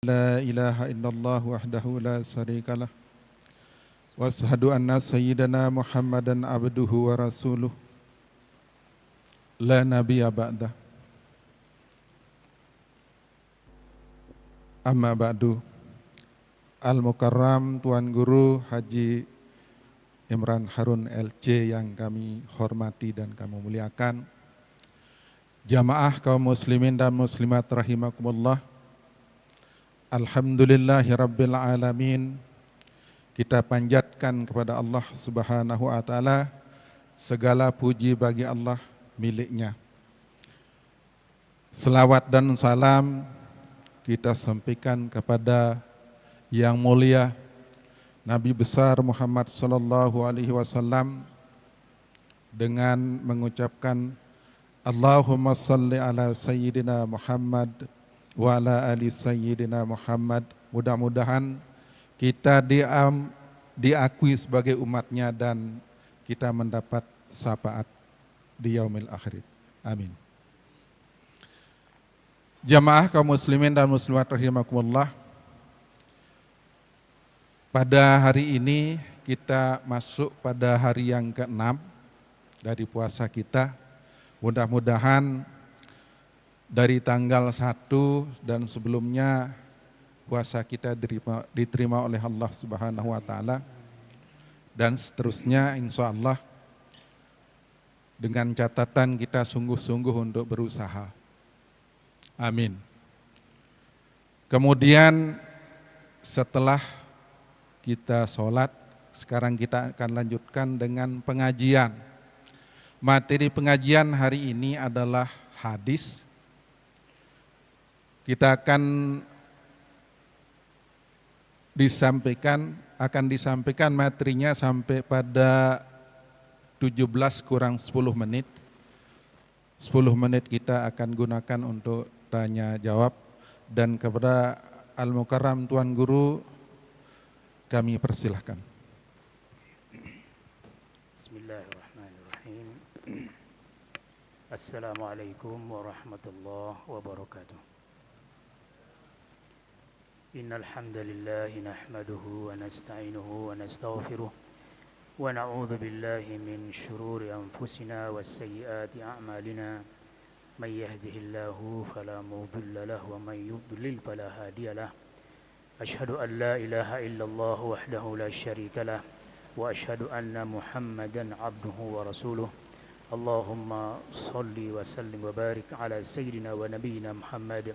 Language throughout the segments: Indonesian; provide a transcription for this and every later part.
لا إله إلا الله وحده لا شريك له وأشهد أن سيدنا محمدا عبده ورسوله لا نبي بعده Amma ba'du. Al-Mukarram Tuan Guru Haji Imran Harun LC yang kami hormati dan kami muliakan, jamaah kaum muslimin dan muslimat rahimakumullah. Alhamdulillahirabbil alamin. Kita panjatkan kepada Allah Subhanahu wa taala, segala puji bagi Allah miliknya. Selawat dan salam kita sampaikan kepada yang mulia Nabi besar Muhammad sallallahu alaihi wasallam dengan mengucapkan Allahumma salli ala sayyidina Muhammad wa ala ali sayyidina Muhammad. Mudah-mudahan kita diakui sebagai umatnya dan kita mendapat syafaat di yaumil akhir. Amin. Jamaah kaum muslimin dan muslimat rahimakumullah. Pada hari ini kita masuk pada hari yang ke-6 dari puasa kita. Mudah-mudahan dari tanggal 1 dan sebelumnya puasa kita diterima oleh Allah Subhanahu wa taala, dan seterusnya insyaallah, dengan catatan kita sungguh-sungguh untuk berusaha. Amin. Kemudian setelah kita sholat, sekarang kita akan lanjutkan dengan pengajian. Materi pengajian hari ini adalah hadis. Kita akan disampaikan materinya sampai pada 17 kurang 10 menit. 10 menit kita akan gunakan untuk tanya jawab, dan kepada Al-Mukarram Tuan Guru kami persilahkan. Bismillahirrahmanirrahim. Assalamualaikum warahmatullahi wabarakatuh. Innal hamdalillah nahmaduhu wa nasta'inuhu wa nastaghfiruh wa na'udzu billahi min shururi anfusina was sayyiati a'malina. من يهده الله فلا مضل له ومن يضلل فلا هادي له أشهد أن لا إله إلا الله وحده لا شريك له وأشهد أن محمدا عبده ورسوله اللهم صل وسلم وبارك على سيدنا ونبينا محمد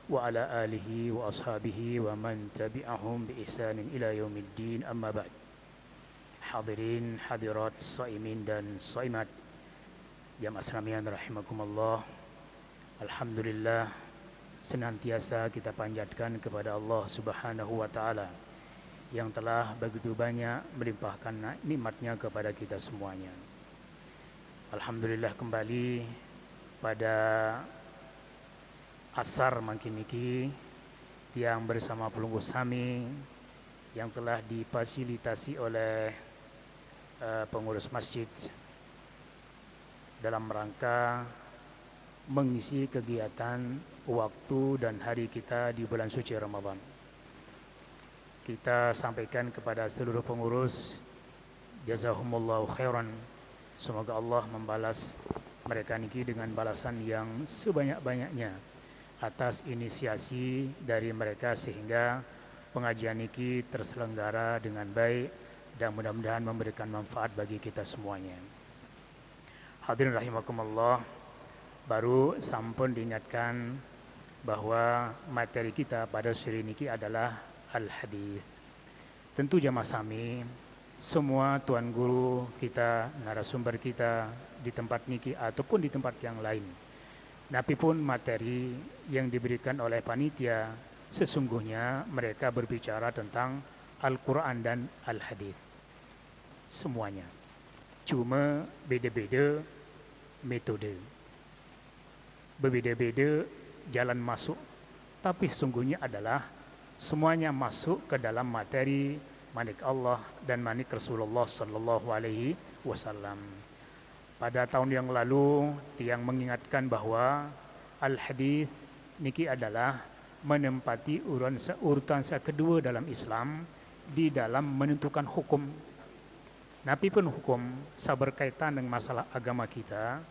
وعلى آله وأصحابه ومن تبعهم بإحسان إلى يوم الدين أما بعد. Hadirin hadirat saimin dan saimat jamaah sekalian rahimakumullah. Alhamdulillah, senantiasa kita panjatkan kepada Allah Subhanahu wa taala yang telah begitu banyak melimpahkan nikmat-Nya kepada kita semuanya. Alhamdulillah, kembali pada asar makin niki yang bersama pelungguh sami yang telah difasilitasi oleh pengurus masjid dalam rangka mengisi kegiatan waktu dan hari kita di bulan suci Ramadan. Kita sampaikan kepada seluruh pengurus, jazahumullahu khairan. Semoga Allah membalas mereka niki dengan balasan yang sebanyak-banyaknya atas inisiasi dari mereka sehingga pengajian niki terselenggara dengan baik dan mudah-mudahan memberikan manfaat bagi kita semuanya. Hadirin rahimakumullah, baru sampun diingatkan bahwa materi kita pada sore niki adalah al-hadis. Tentu jamaah sami, semua tuan guru kita, narasumber kita di tempat niki ataupun di tempat yang lain, tapi pun materi yang diberikan oleh panitia sesungguhnya mereka berbicara tentang Al-Quran dan al-hadis. Semuanya, cuma beda-beda metode, berbeda-beda jalan masuk, tapi sesungguhnya adalah semuanya masuk ke dalam materi manik Allah dan manik Rasulullah sallallahu alaihi wasallam. Pada tahun yang lalu tiang mengingatkan bahwa al-hadis niki adalah menempati urutan kedua dalam Islam di dalam menentukan hukum. Nabi pun hukum berkaitan dengan masalah agama kita,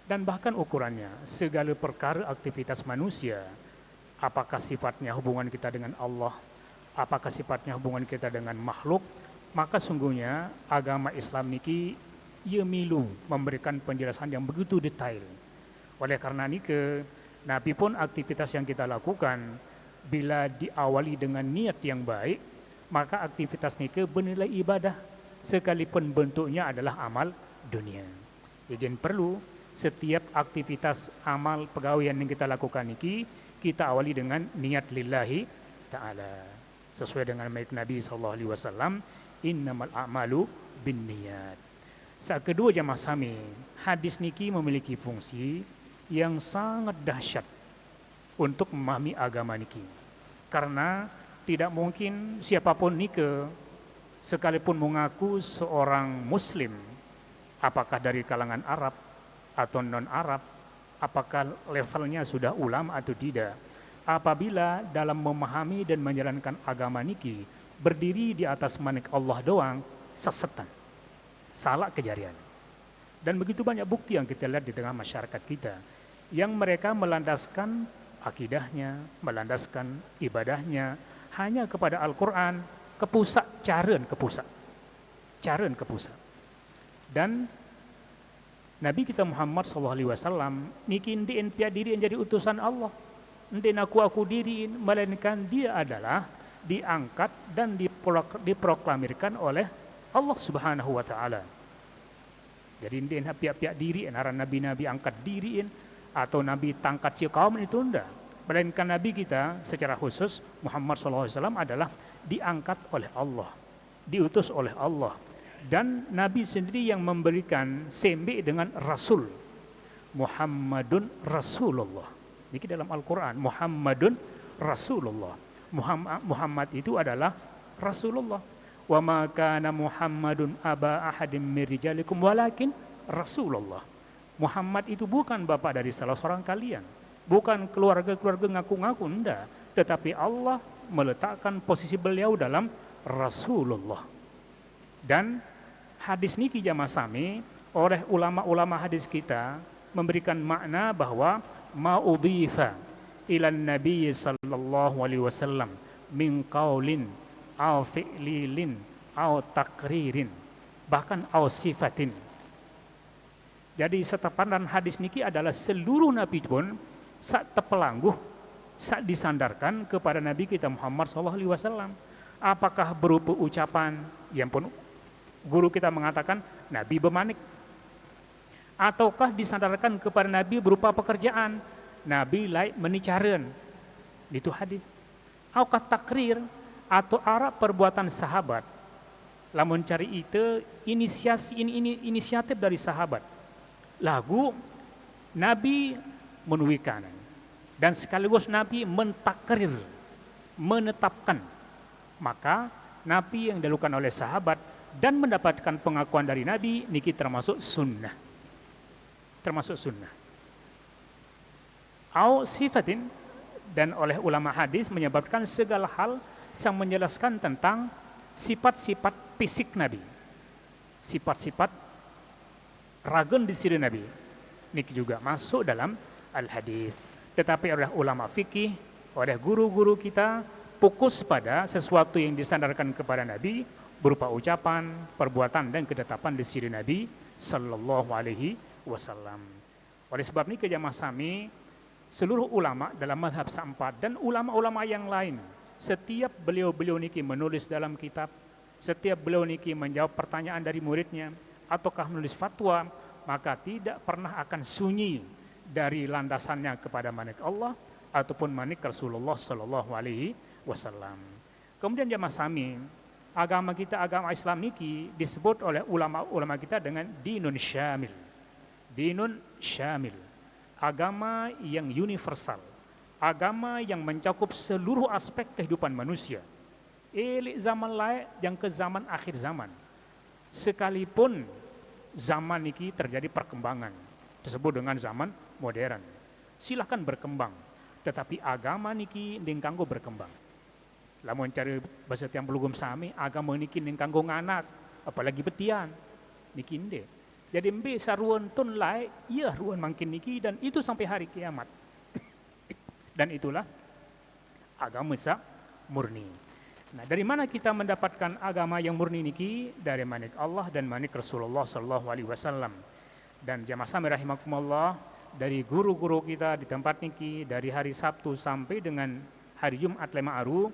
dan bahkan ukurannya segala perkara aktivitas manusia, apakah sifatnya hubungan kita dengan Allah, apakah sifatnya hubungan kita dengan makhluk, maka sungguhnya agama Islam niki ia milu memberikan penjelasan yang begitu detail. Oleh karena ini Nabi pun aktivitas yang kita lakukan bila diawali dengan niat yang baik, maka aktivitas niki bernilai ibadah sekalipun bentuknya adalah amal dunia. Jadi perlu setiap aktivitas amal pegawaian yang kita lakukan niki kita awali dengan niat lillahi ta'ala. Sesuai dengan ayat Nabi SAW, innamal a'malu binniyat. Saat kedua jamaah sami, hadis niki memiliki fungsi yang sangat dahsyat untuk memahami agama niki. Karena tidak mungkin siapapun niki sekalipun mengaku seorang muslim, apakah dari kalangan Arab atau non-Arab, apakah levelnya sudah ulama atau tidak, apabila dalam memahami dan menjalankan agama niki berdiri di atas manik Allah doang, sesetan, salah kejarian. Dan begitu banyak bukti yang kita lihat di tengah masyarakat kita, yang mereka melandaskan akidahnya, melandaskan ibadahnya hanya kepada Al-Quran, caren kepusat. Dan Nabi kita Muhammad SAW nikin diin pia diri jadi utusan Allah. Ndin aku diriin, melainkan dia adalah diangkat dan diproklamirkan oleh Allah Subhanahu wa taala. Jadi ndin pihak-pihak diriin, arah nabi-nabi angkat diriin atau nabi tangkat si kaum itu enggak. Melainkan nabi kita secara khusus Muhammad SAW adalah diangkat oleh Allah, diutus oleh Allah. Dan Nabi sendiri yang memberikan sembe dengan Rasul. Muhammadun Rasulullah. Ini dalam Al-Quran, Muhammadun Rasulullah. Muhammad itu adalah Rasulullah. Wa ma kana Muhammadun aba ahadim min rijalikum walakin Rasulullah. Muhammad itu bukan bapak dari salah seorang kalian, bukan keluarga-keluarga ngaku-ngaku, enggak, tetapi Allah meletakkan posisi beliau dalam Rasulullah. Dan hadis niki jamaah sami oleh ulama-ulama hadis kita memberikan makna bahwa ma'udhifa ilan nabi sallallahu alaihi wasallam min qaulin aw fi'lilin aw takririn bahkan aw sifatin. Jadi setapanan hadis niki adalah seluruh nabi pun sak tepelangguh sak disandarkan kepada nabi kita Muhammad sallallahu alaihi wasallam. Apakah berupa ucapan yang pun guru kita mengatakan nabi bermanik, ataukah disandarkan kepada nabi berupa pekerjaan, nabi lain menicareun, itu hadis. Ataukah takrir atau arah perbuatan sahabat, lamun cari itu inisiatif dari sahabat. Lagu nabi menuikan dan sekaligus nabi mentakrir, menetapkan. Maka nabi yang dilakukan oleh sahabat dan mendapatkan pengakuan dari nabi niki termasuk sunnah. Au sifatin, dan oleh ulama hadis menyebabkan segala hal yang menjelaskan tentang sifat-sifat fisik nabi, sifat-sifat ragen di siri nabi niki juga masuk dalam al-hadis. Tetapi oleh ulama fikih, oleh guru-guru kita fokus pada sesuatu yang disandarkan kepada nabi berupa ucapan, perbuatan dan ketetapan di siri Nabi sallallahu alaihi wasallam. Oleh sebab ini jamaah sami seluruh ulama dalam mazhab seempat dan ulama-ulama yang lain, setiap beliau-beliau niki menulis dalam kitab, setiap beliau niki menjawab pertanyaan dari muridnya ataukah menulis fatwa, maka tidak pernah akan sunyi dari landasannya kepada manik Allah ataupun manik Rasulullah sallallahu alaihi wasallam. Kemudian jamaah sami, agama kita, agama Islam niki disebut oleh ulama-ulama kita dengan dinun syamil. Dinun syamil. Agama yang universal. Agama yang mencakup seluruh aspek kehidupan manusia. Elik zaman lain yang ke zaman akhir zaman. Sekalipun zaman niki terjadi perkembangan, disebut dengan zaman modern. Silahkan berkembang. Tetapi agama niki ning kanggo berkembang. Lamun cari bahasa tiang belugum sami, agama niki ning kanggo nganak, apalagi betian. Niki inde. Jadi mbe saruan tun lai, iya ruan makin niki dan itu sampai hari kiamat. Dan itulah agama murni. Nah, dari mana kita mendapatkan agama yang murni niki? Dari manik Allah dan manik Rasulullah sallallahu alaihi wasallam. Dan jamaah sami rahimakumullah, dari guru-guru kita di tempat niki dari hari Sabtu sampai dengan hari Jumat lema aru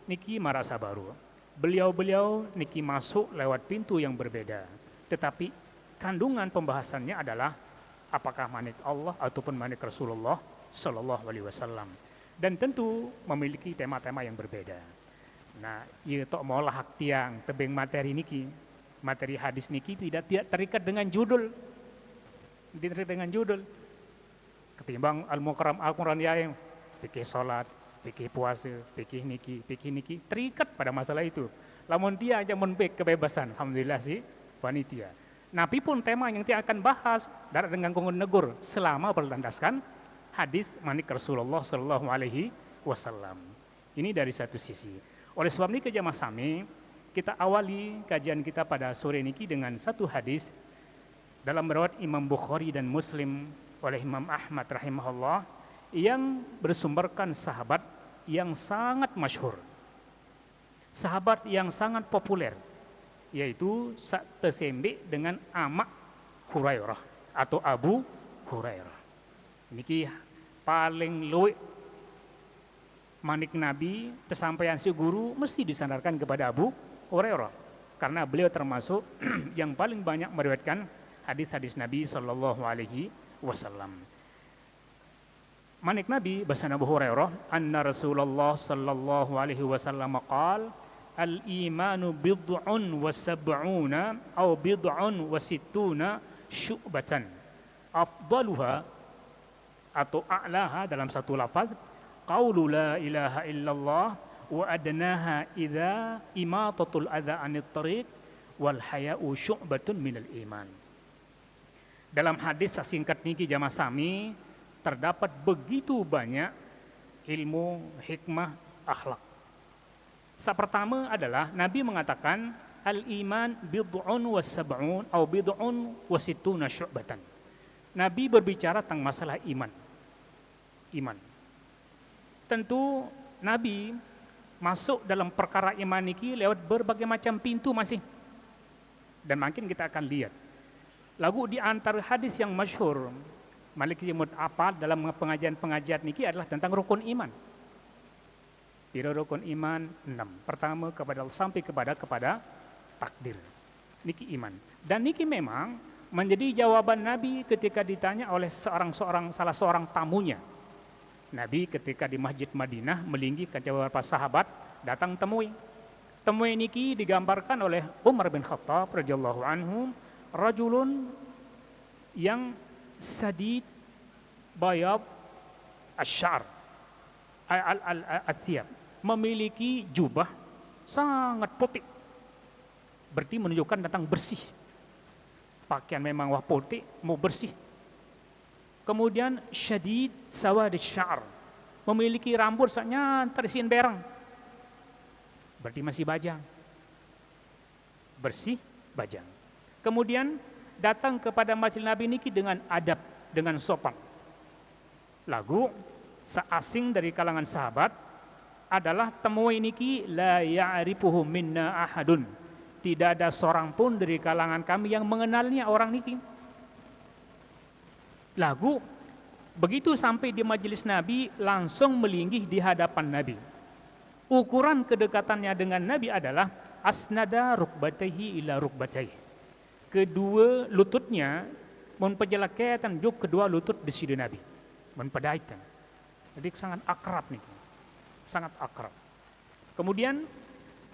niki marasa baru. Beliau-beliau niki masuk lewat pintu yang berbeda. Tetapi kandungan pembahasannya adalah apakah manik Allah ataupun manik Rasulullah sallallahu alaihi wasallam. Dan tentu memiliki tema-tema yang berbeda. Nah, ieu tok molah hak tiang tebing materi niki. Materi hadis niki tidak terikat dengan judul. Tidak terikat dengan judul. Ketimbang al-mukarram al-Qur'an yang fikih salat, fikih puasa, fikih niki terikat pada masalah itu. Lamun dia aja menbek kebebasan, alhamdulillah sih panitia. Nabi pun tema yang dia akan bahas darat dengan kongon negur selama berlandaskan hadis manik Rasulullah sallallahu alaihi wasallam. Ini dari satu sisi. Oleh sebab ini jamaah sami, kita awali kajian kita pada sore niki dengan satu hadis dalam riwayat Imam Bukhari dan Muslim oleh Imam Ahmad rahimahullah yang bersumberkan sahabat yang sangat masyhur. Sahabat yang sangat populer, yaitu tersembe dengan Amak Hurairah atau Abu Hurairah. Niki paling luwih manik Nabi tersampaian si guru mesti disandarkan kepada Abu Hurairah karena beliau termasuk yang paling banyak meriwayatkan hadis-hadis Nabi sallallahu alaihi wasallam. Manik Nabi bahasa Abu Hurairah, anna Rasulullah sallallahu alaihi wasallam qaal al-imanu bid'un wa sab'una aw bid'un wa sittuna syu'batan afdaluha atau a'laha dalam satu lafaz qaulu la ilaha illallah wa adnaha idza imatatul adza anit tariq wal haya'u syu'batun minal iman. Dalam hadis singkat niki jamaah sami terdapat begitu banyak ilmu, hikmah, akhlak. Pertama adalah Nabi mengatakan al-iman bid'un wa sab'un atau bid'un wa sittuna syu'batan. Nabi berbicara tentang masalah iman. Tentu Nabi masuk dalam perkara iman niki lewat berbagai macam pintu masih. Dan makin kita akan lihat. Lagu di antara hadis yang masyhur Malik Jimud apa dalam pengajian niki adalah tentang rukun iman. Pira rukun iman 6. Pertama kepada Allah sampai kepada takdir. Niki iman. Dan niki memang menjadi jawaban Nabi ketika ditanya oleh salah seorang tamunya. Nabi ketika di Masjid Madinah melinggihkan beberapa sahabat datang temui. Temui niki digambarkan oleh Umar bin Khattab radhiyallahu anhu, rajulun yang sadid bayab asy'ar al-thiyab, memiliki jubah sangat putih. Berarti menunjukkan datang bersih. Pakaian memang wah putih, mau bersih. Kemudian syadid sawad syar, memiliki rambut saknya terisian berang. Berarti masih bajang. Bersih, bajang. Kemudian datang kepada majelis Nabi niki dengan adab, dengan sopan. Lagu seasing dari kalangan sahabat adalah temui niki la ya'rifuhu minna ahadun. Tidak ada seorang pun dari kalangan kami yang mengenalnya orang niki. Lagu begitu sampai di majelis Nabi langsung melinggih di hadapan Nabi. Ukuran kedekatannya dengan Nabi adalah asnada rukbatayhi ila rukbatayhi. Kedua lututnya memperjelakkan juk kedua lutut di sisi Nabi. Mempadaikan. Jadi sangat akrab nih. Sangat akrab. Kemudian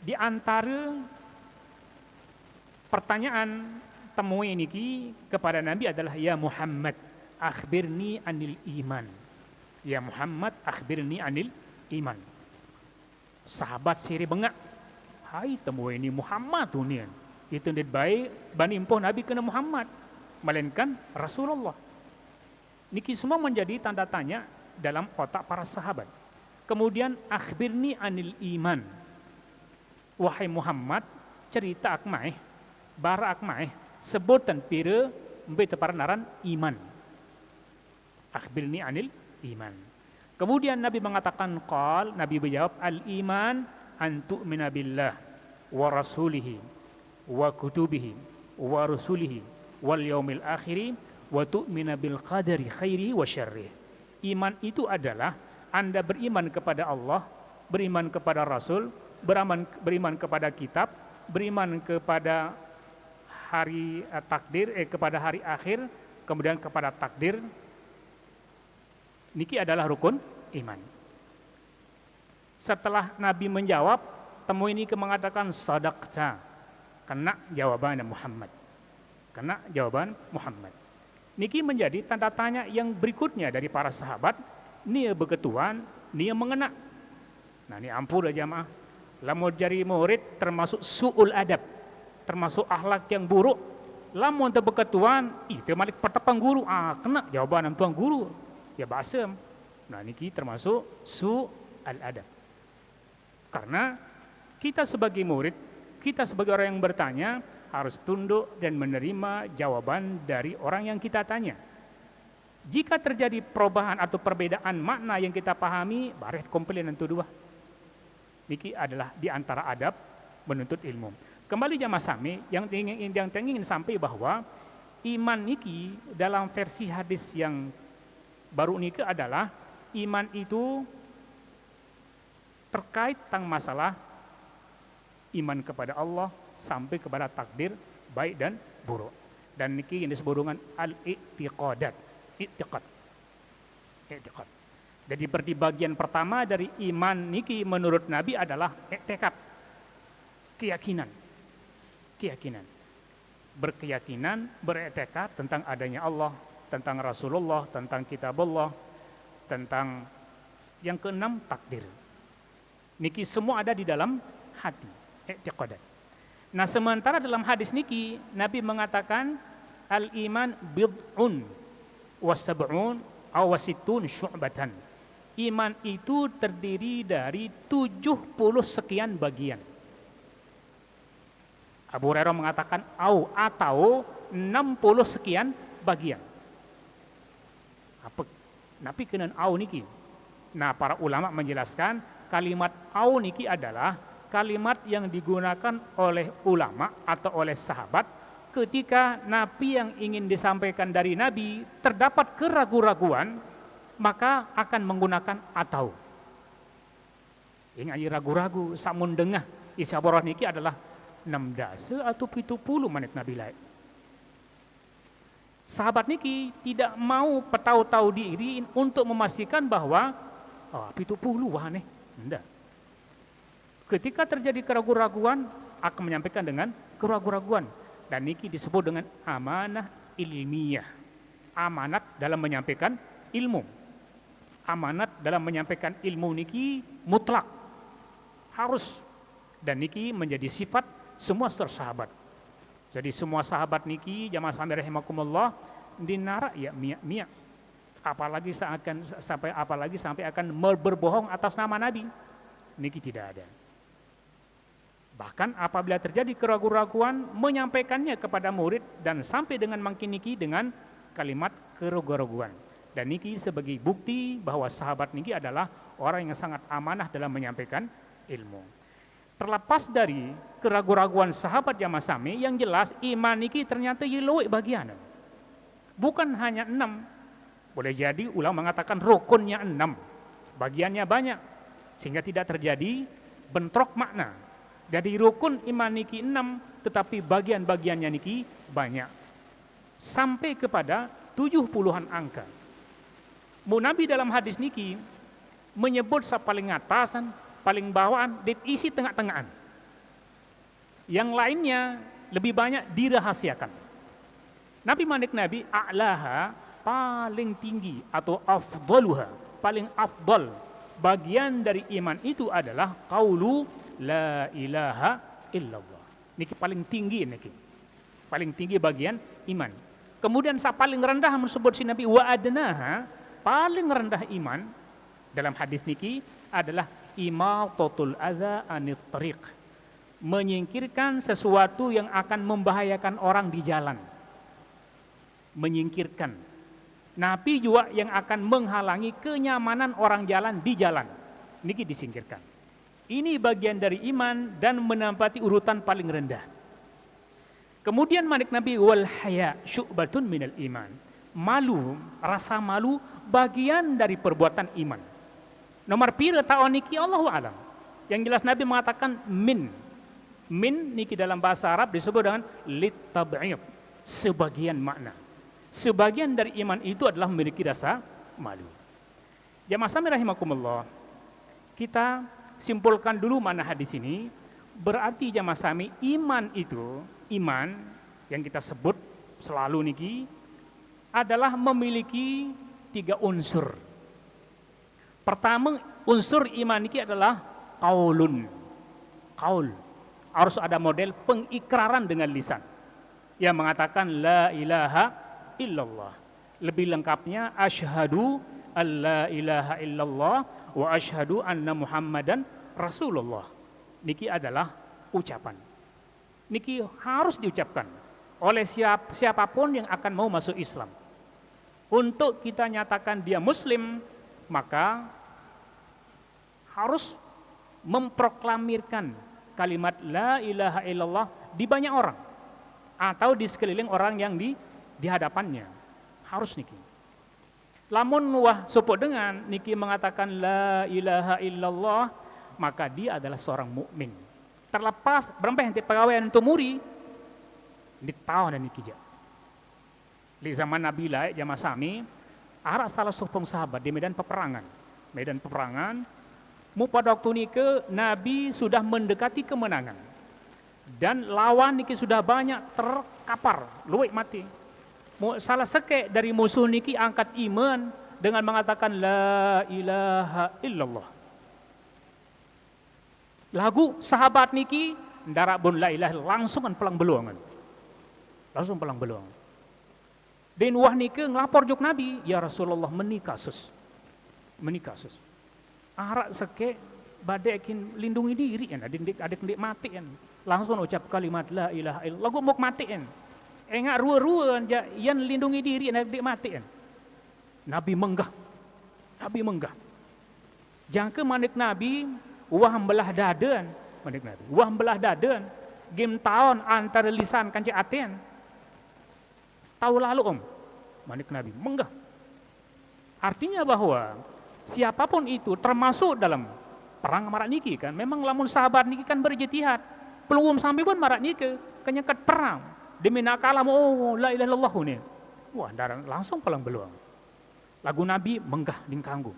di antara pertanyaan temui niki kepada Nabi adalah ya Muhammad akhbirni anil iman. Ya Muhammad akhbirni anil iman. Sahabat siri bengak. Hai temui ini Muhammad tuh nih. Itu tidak baik bani impoh Nabi kena Muhammad, melainkan Rasulullah. Niki semua menjadi tanda tanya dalam otak para sahabat. Kemudian akhbirni anil iman. Wahai Muhammad, cerita ak maeh, bara ak maeh, sebutan pira mbete paranaran iman. Akhbirni anil iman. Kemudian Nabi mengatakan Nabi menjawab al-iman an tu'mina billah wa rasulihi wa kutubihi wa rusulihi wal yaumil akhiri wa tu'mina bil qadari khairi wa syarrih. Iman itu adalah Anda beriman kepada Allah, beriman kepada Rasul, beriman kepada kitab, beriman kepada hari takdir, kepada hari akhir, kemudian kepada takdir. Niki adalah rukun iman. Setelah Nabi menjawab, temu ini mengatakan sadaqta. Kena jawaban Muhammad. Kena jawaban Muhammad. Niki menjadi tanda tanya yang berikutnya dari para sahabat. Nia beketuan, nia mengena. Nah ini ampun jamaah. Lamun jari murid termasuk su'ul adab, termasuk akhlak yang buruk. Lamun terbeketuan, itu malik pertepang guru. Kena jawaban tuang guru. Ya basem. Nah niki termasuk su'al adab. Karena kita sebagai murid, kita sebagai orang yang bertanya harus tunduk dan menerima jawaban dari orang yang kita tanya. Jika terjadi perubahan atau perbedaan makna yang kita pahami, baret komplain itu dua. Niki adalah di antara adab menuntut ilmu. Kembali jamaah sami yang ingin sampai bahwa iman niki dalam versi hadis yang baru niki adalah iman itu terkait tentang masalah iman kepada Allah sampai kepada takdir baik dan buruk. Dan niki yang disebut dengan al-i'tiqadat. I'tiqad. Jadi berarti bagian pertama dari iman niki menurut Nabi adalah i'tikad. Keyakinan. Berkeyakinan, beriktikad tentang adanya Allah, tentang Rasulullah, tentang kitabullah, tentang yang keenam takdir. Niki semua ada di dalam hati, i'tiqadat. Nah, sementara dalam hadis niki Nabi mengatakan al-iman bid'un wa sab'un aw wasittun syu'batan. Iman itu terdiri dari 70 sekian bagian. Abu Hurairah mengatakan atau 60 sekian bagian. Apa? Nabi kenan niki. Nah, para ulama menjelaskan kalimat niki adalah kalimat yang digunakan oleh ulama atau oleh sahabat ketika Nabi yang ingin disampaikan dari Nabi terdapat keraguan-raguan, maka akan menggunakan atau. Ini ragu-ragu, samun dengah isi aborah niki adalah 16 atau 70 menit Nabi lain. Sahabat niki tidak mau petau-tau diri untuk memastikan bahwa 70 nih. Tidak. Ketika terjadi keraguan-raguan, akan menyampaikan dengan keraguan-raguan. Dan niki disebut dengan amanah ilmiah. Amanat dalam menyampaikan ilmu. Amanat dalam menyampaikan ilmu niki mutlak. Harus. Dan niki menjadi sifat semua sahabat. Jadi semua sahabat niki jamaah sami rahimakumullah dinara ya miak-miak. Apalagi sampai akan berbohong atas nama Nabi. Niki tidak ada. Bahkan apabila terjadi keraguan-raguan menyampaikannya kepada murid dan sampai dengan makin niki dengan kalimat keraguan-raguan. Dan niki sebagai bukti bahwa sahabat niki adalah orang yang sangat amanah dalam menyampaikan ilmu. Terlepas dari keraguan-raguan sahabat jamaah sami, yang jelas iman niki ternyata yeloi bagian. Bukan hanya 6. Boleh jadi ulama mengatakan rukunnya 6. Bagiannya banyak. Sehingga tidak terjadi bentrok makna. Jadi rukun iman niki 6, tetapi bagian-bagiannya niki banyak. Sampai kepada 70-an angka. Nabi dalam hadis niki menyebut paling atasan, paling bawaan, dan isi tengah-tengahan. Yang lainnya lebih banyak dirahasiakan. Nabi manik Nabi a'laha paling tinggi atau afdaluha, paling afdal. Bagian dari iman itu adalah qaulu la ilaha illallah. Niki paling tinggi niki. Paling tinggi bagian iman. Kemudian paling rendah disebut si Nabi wa adnaha, paling rendah iman dalam hadis niki adalah imatatul adza anit tariq, menyingkirkan sesuatu yang akan membahayakan orang di jalan. Menyingkirkan. Nabi juga yang akan menghalangi kenyamanan orang jalan di jalan. Niki disingkirkan. Ini bagian dari iman dan menempati urutan paling rendah. Kemudian manik Nabi wal haya syu'batun minal iman. Malu, rasa malu bagian dari perbuatan iman. Nomor pira ta'on niki Allahu alam. Yang jelas Nabi mengatakan min. Min niki dalam bahasa Arab disebut dengan litab'id, sebagian makna. Sebagian dari iman itu adalah memiliki rasa malu. Jamaah sami rahimakumullah. Kita simpulkan dulu mana hadis ini. Berarti jamaah sami, iman itu, iman yang kita sebut selalu niki adalah memiliki 3 unsur. Pertama, unsur iman niki adalah qaulun. Qaul. Harus ada model pengikraran dengan lisan. Yang mengatakan la ilaha illallah. Lebih lengkapnya asyhadu alla ilaha illallah wa asyhadu anna muhammadan rasulullah. Niki adalah ucapan. Niki harus diucapkan oleh siapapun yang akan mau masuk Islam. Untuk kita nyatakan dia muslim, maka harus memproklamirkan kalimat la ilaha illallah di banyak orang atau di sekeliling orang yang di hadapannya. Harus niki. Lamun wah supuk dengan niki mengatakan la ilaha illallah, maka dia adalah seorang mukmin. Terlepas berapa yang pegawai untuk muri di tahun dan niki ja. Di zaman Nabi lah jamaah sami, ada salah seorang sahabat di medan peperangan. Medan peperangan, mu pada waktu niki Nabi sudah mendekati kemenangan. Dan lawan niki sudah banyak terkapar, luwek mati. Salah sekek dari musuh niki angkat iman dengan mengatakan la ilaha illallah. Lagu sahabat niki ndarak bun la ilaha langsung kan pelang beluangan. Langsung pelang beluangan. Dan wah niki ngelapor juk Nabi, ya Rasulullah menikah sus. Menikah sus. Arak sekek badekin lindungi diri kan, adik mati kan. Langsung ucap kalimat la ilaha illallah. Lagu mau mati kan. Enggak rua-rua yang lindungi diri adik mati kan. Nabi menggah. Nabi menggah. Jangka manik Nabi wah belah dadan manik Nabi. Wah belah dadan. Game tahun antara lisan kanci aten. Tahu lalu manik Nabi menggah. Artinya bahwa siapapun itu termasuk dalam perang marak niki kan. Memang lamun sahabat niki kan berjihad. Pelungum sampai pun marak niki kenyekat perang. Demi nakalam la ilaha illallah ni. Wah, darah langsung pelang beluang. Lagu Nabi menggah dingkanggu.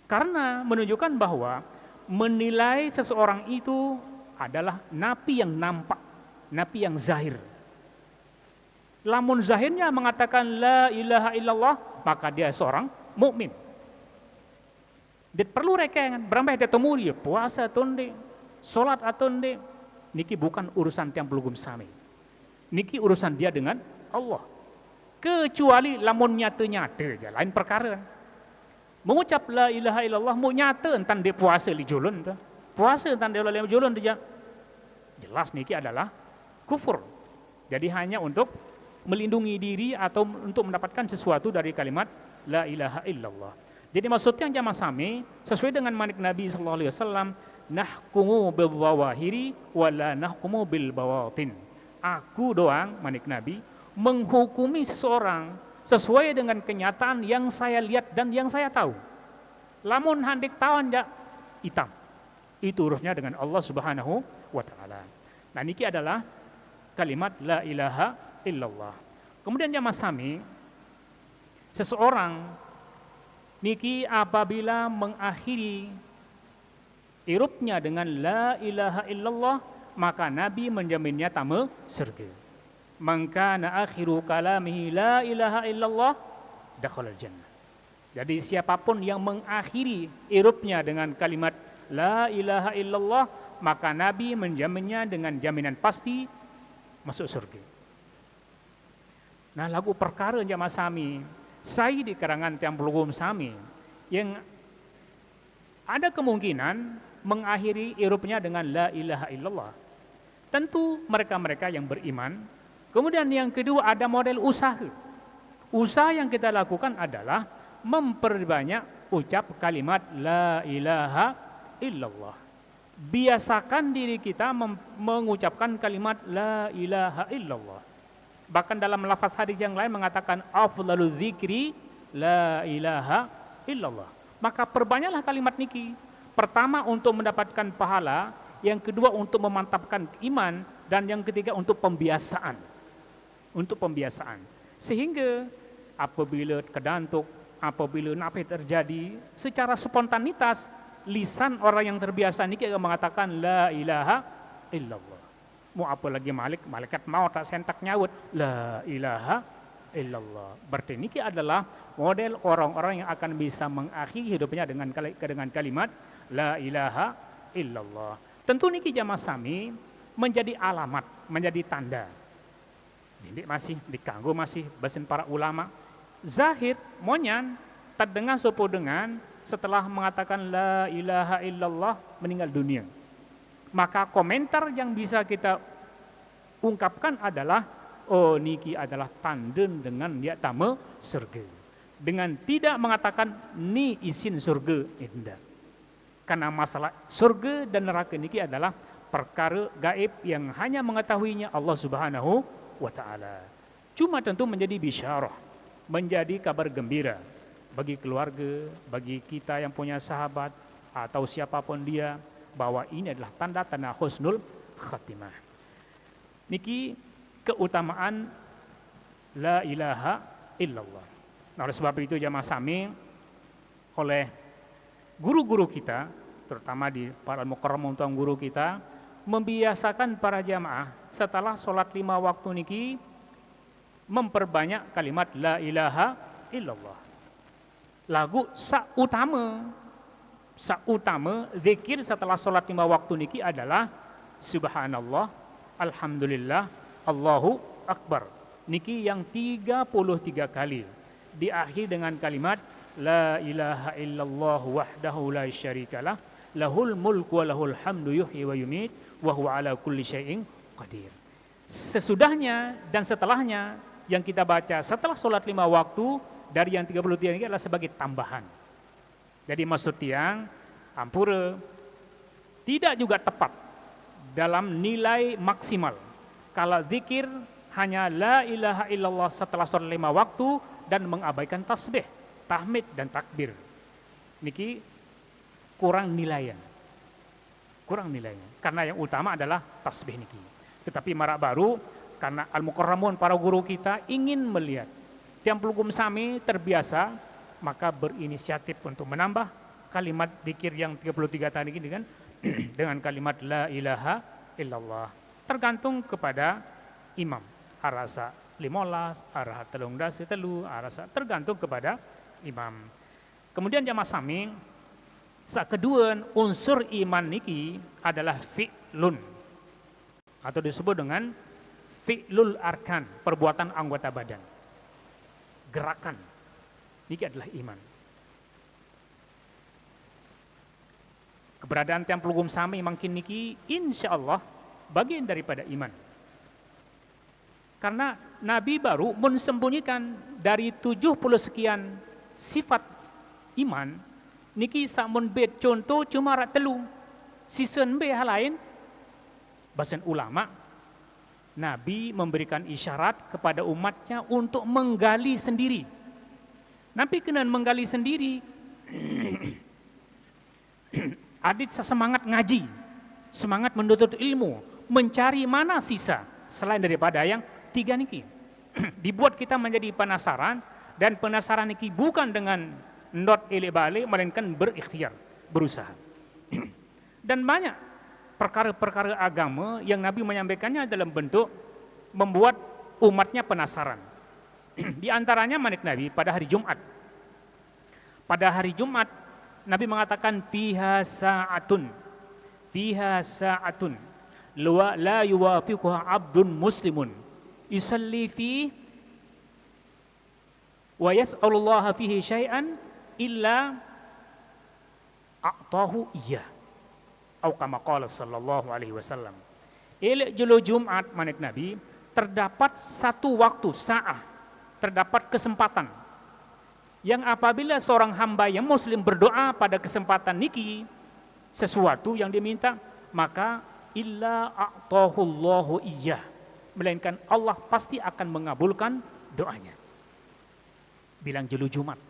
Karena menunjukkan bahwa menilai seseorang itu adalah napi yang nampak, napi yang zahir. Lamun zahirnya mengatakan la ilaha illallah, maka dia seorang mukmin. Dia perlu rekengan, berapa dia temui puasa tunde, salat atunde, niki bukan urusan tiang pelugum sami. Niki urusan dia dengan Allah. Kecuali lamun nyata-nyata aja, lain perkara. Mengucap la ilaha illallah mu nyata entan dia puasa li julun tu. Puasa entan dia li julun tu je. Jelas niki adalah kufur. Jadi hanya untuk melindungi diri atau untuk mendapatkan sesuatu dari kalimat la ilaha illallah. Jadi maksudnya jamaah sami sesuai dengan manik Nabi sallallahu alaihi wasallam, nahkumu bil zawahiri wa la nahkumu bil bawatin. Aku doang, manik Nabi, menghukumi seseorang sesuai dengan kenyataan yang saya lihat dan yang saya tahu. Lamun handik tawan ya hitam. Itu urusnya dengan Allah Subhanahu wa taala. Nah, niki adalah kalimat la ilaha illallah. Kemudian jamaah sami, seseorang niki apabila mengakhiri irupnya dengan la ilaha illallah, maka Nabi menjaminnya tamu surga. Maka na akhiru kalamihi la ilaha illallah dakhalal jannah. Jadi siapapun yang mengakhiri irupnya dengan kalimat la ilaha illallah, maka Nabi menjaminnya dengan jaminan pasti masuk surga. Nah, lagu perkara jamaah sami, Saya di karangan Tiang Pelugum Sami yang ada kemungkinan mengakhiri hidupnya dengan la ilaha illallah. Tentu mereka-mereka yang beriman. Kemudian yang kedua ada model usaha. Usaha yang kita lakukan adalah memperbanyak ucap kalimat la ilaha illallah. Biasakan diri kita mengucapkan kalimat la ilaha illallah. Bahkan dalam lafaz hadis yang lain mengatakan afdalu dzikri la ilaha illallah. Maka perbanyaklah kalimat niki. Pertama untuk mendapatkan pahala, yang kedua untuk memantapkan iman, dan yang ketiga untuk pembiasaan. Untuk pembiasaan. Sehingga apabila kedantuk, apabila napi terjadi, secara spontanitas lisan orang yang terbiasa niki akan mengatakan la ilaha illallah. Mau apa lagi malaikat mau tak sentak nyaut la ilaha illallah. Berarti niki adalah model orang-orang yang akan bisa mengakhiri hidupnya dengan kalimat la ilaha illallah. Tentu niki jamaah sami menjadi alamat, menjadi tanda. Ini masih dikanggo masih bahasan para ulama. Zahid monyan terdengar sopo dengan setelah mengatakan la ilaha illallah meninggal dunia. Maka komentar yang bisa kita ungkapkan adalah oh niki adalah tanden dengan dia tama surga. Dengan tidak mengatakan ni isin surga indah. Karena masalah surga dan neraka niki adalah perkara gaib yang hanya mengetahuinya Allah Subhanahu wa taala. Cuma tentu menjadi bisyarah, menjadi kabar gembira bagi keluarga, bagi kita yang punya sahabat atau siapapun dia bahwa ini adalah tanda-tanda husnul khatimah. Niki keutamaan la ilaha illallah. Nah, oleh sebab itu jamaah sami oleh guru-guru kita, terutama di para mukarram tuan guru kita, membiasakan para jamaah setelah sholat 5 waktu niki memperbanyak kalimat la ilaha illallah. Lagu sautama zikir setelah sholat 5 waktu niki adalah subhanallah, alhamdulillah, Allahu akbar. Niki yang 33 kali diakhiri dengan kalimat la ilaha illallah wahdahu la syarikalah lahul mulku wa lahul hamdu yuhyi wa yumit wa huwa ala kulli syai'in qadir. Sesudahnya dan setelahnya yang kita baca setelah sholat 5 waktu dari yang 33 ini adalah sebagai tambahan. Jadi maksud tiang ampura tidak juga tepat dalam nilai maksimal kalau zikir hanya la ilaha illallah setelah sholat 5 waktu dan mengabaikan tasbih, tahmid dan takbir. Niki kurang nilainya. Karena yang utama adalah tasbih niki. Tetapi marak baru karena al-mukarramun para guru kita ingin melihat Tiang Pelugum Sami terbiasa, maka berinisiatif untuk menambah kalimat zikir yang 33 tadi dengan kalimat la ilaha illallah. Tergantung kepada imam. Arasa 15, arah telung dasi telu, arasa tergantung kepada imam. Kemudian jamaah sami, kedua unsur iman niki adalah fi'lun atau disebut dengan fi'lul arkan, perbuatan anggota badan. Gerakan. Niki adalah iman. Keberadaan Tiang Pelugum Sami makin niki insya Allah bagian daripada iman. Karena Nabi baru mensembunyikan dari 70 sekian sifat iman, niki samun bet contoh cuma rak telu. Sisen be hal lain, bahasan ulama, Nabi memberikan isyarat kepada umatnya untuk menggali sendiri. Nabi kena menggali sendiri. Adit semangat ngaji, semangat menuntut ilmu, mencari mana sisa selain daripada yang 3 niki. Dibuat kita menjadi penasaran, dan penasaran niki bukan dengan not elek balik, melainkan berikhtiar, berusaha. Dan banyak perkara-perkara agama yang Nabi menyampaikannya dalam bentuk membuat umatnya penasaran. Di antaranya manik Nabi pada hari Jumat. Pada hari Jumat Nabi mengatakan fiha sa'atun la yuwafiquha abdun muslimun yusalli fi Wa yas'alullaha fihi syai'an illa a'tahu iyyah. Atau kama qala sallallahu alaihi wasallam. Elek jelo Jumat manik Nabi, terdapat satu waktu, saat, terdapat kesempatan yang apabila seorang hamba yang muslim berdoa pada kesempatan niki sesuatu yang diminta, maka illa a'tahullahu iyyah, melainkan Allah pasti akan mengabulkan doanya. Bilang jelu Jumat.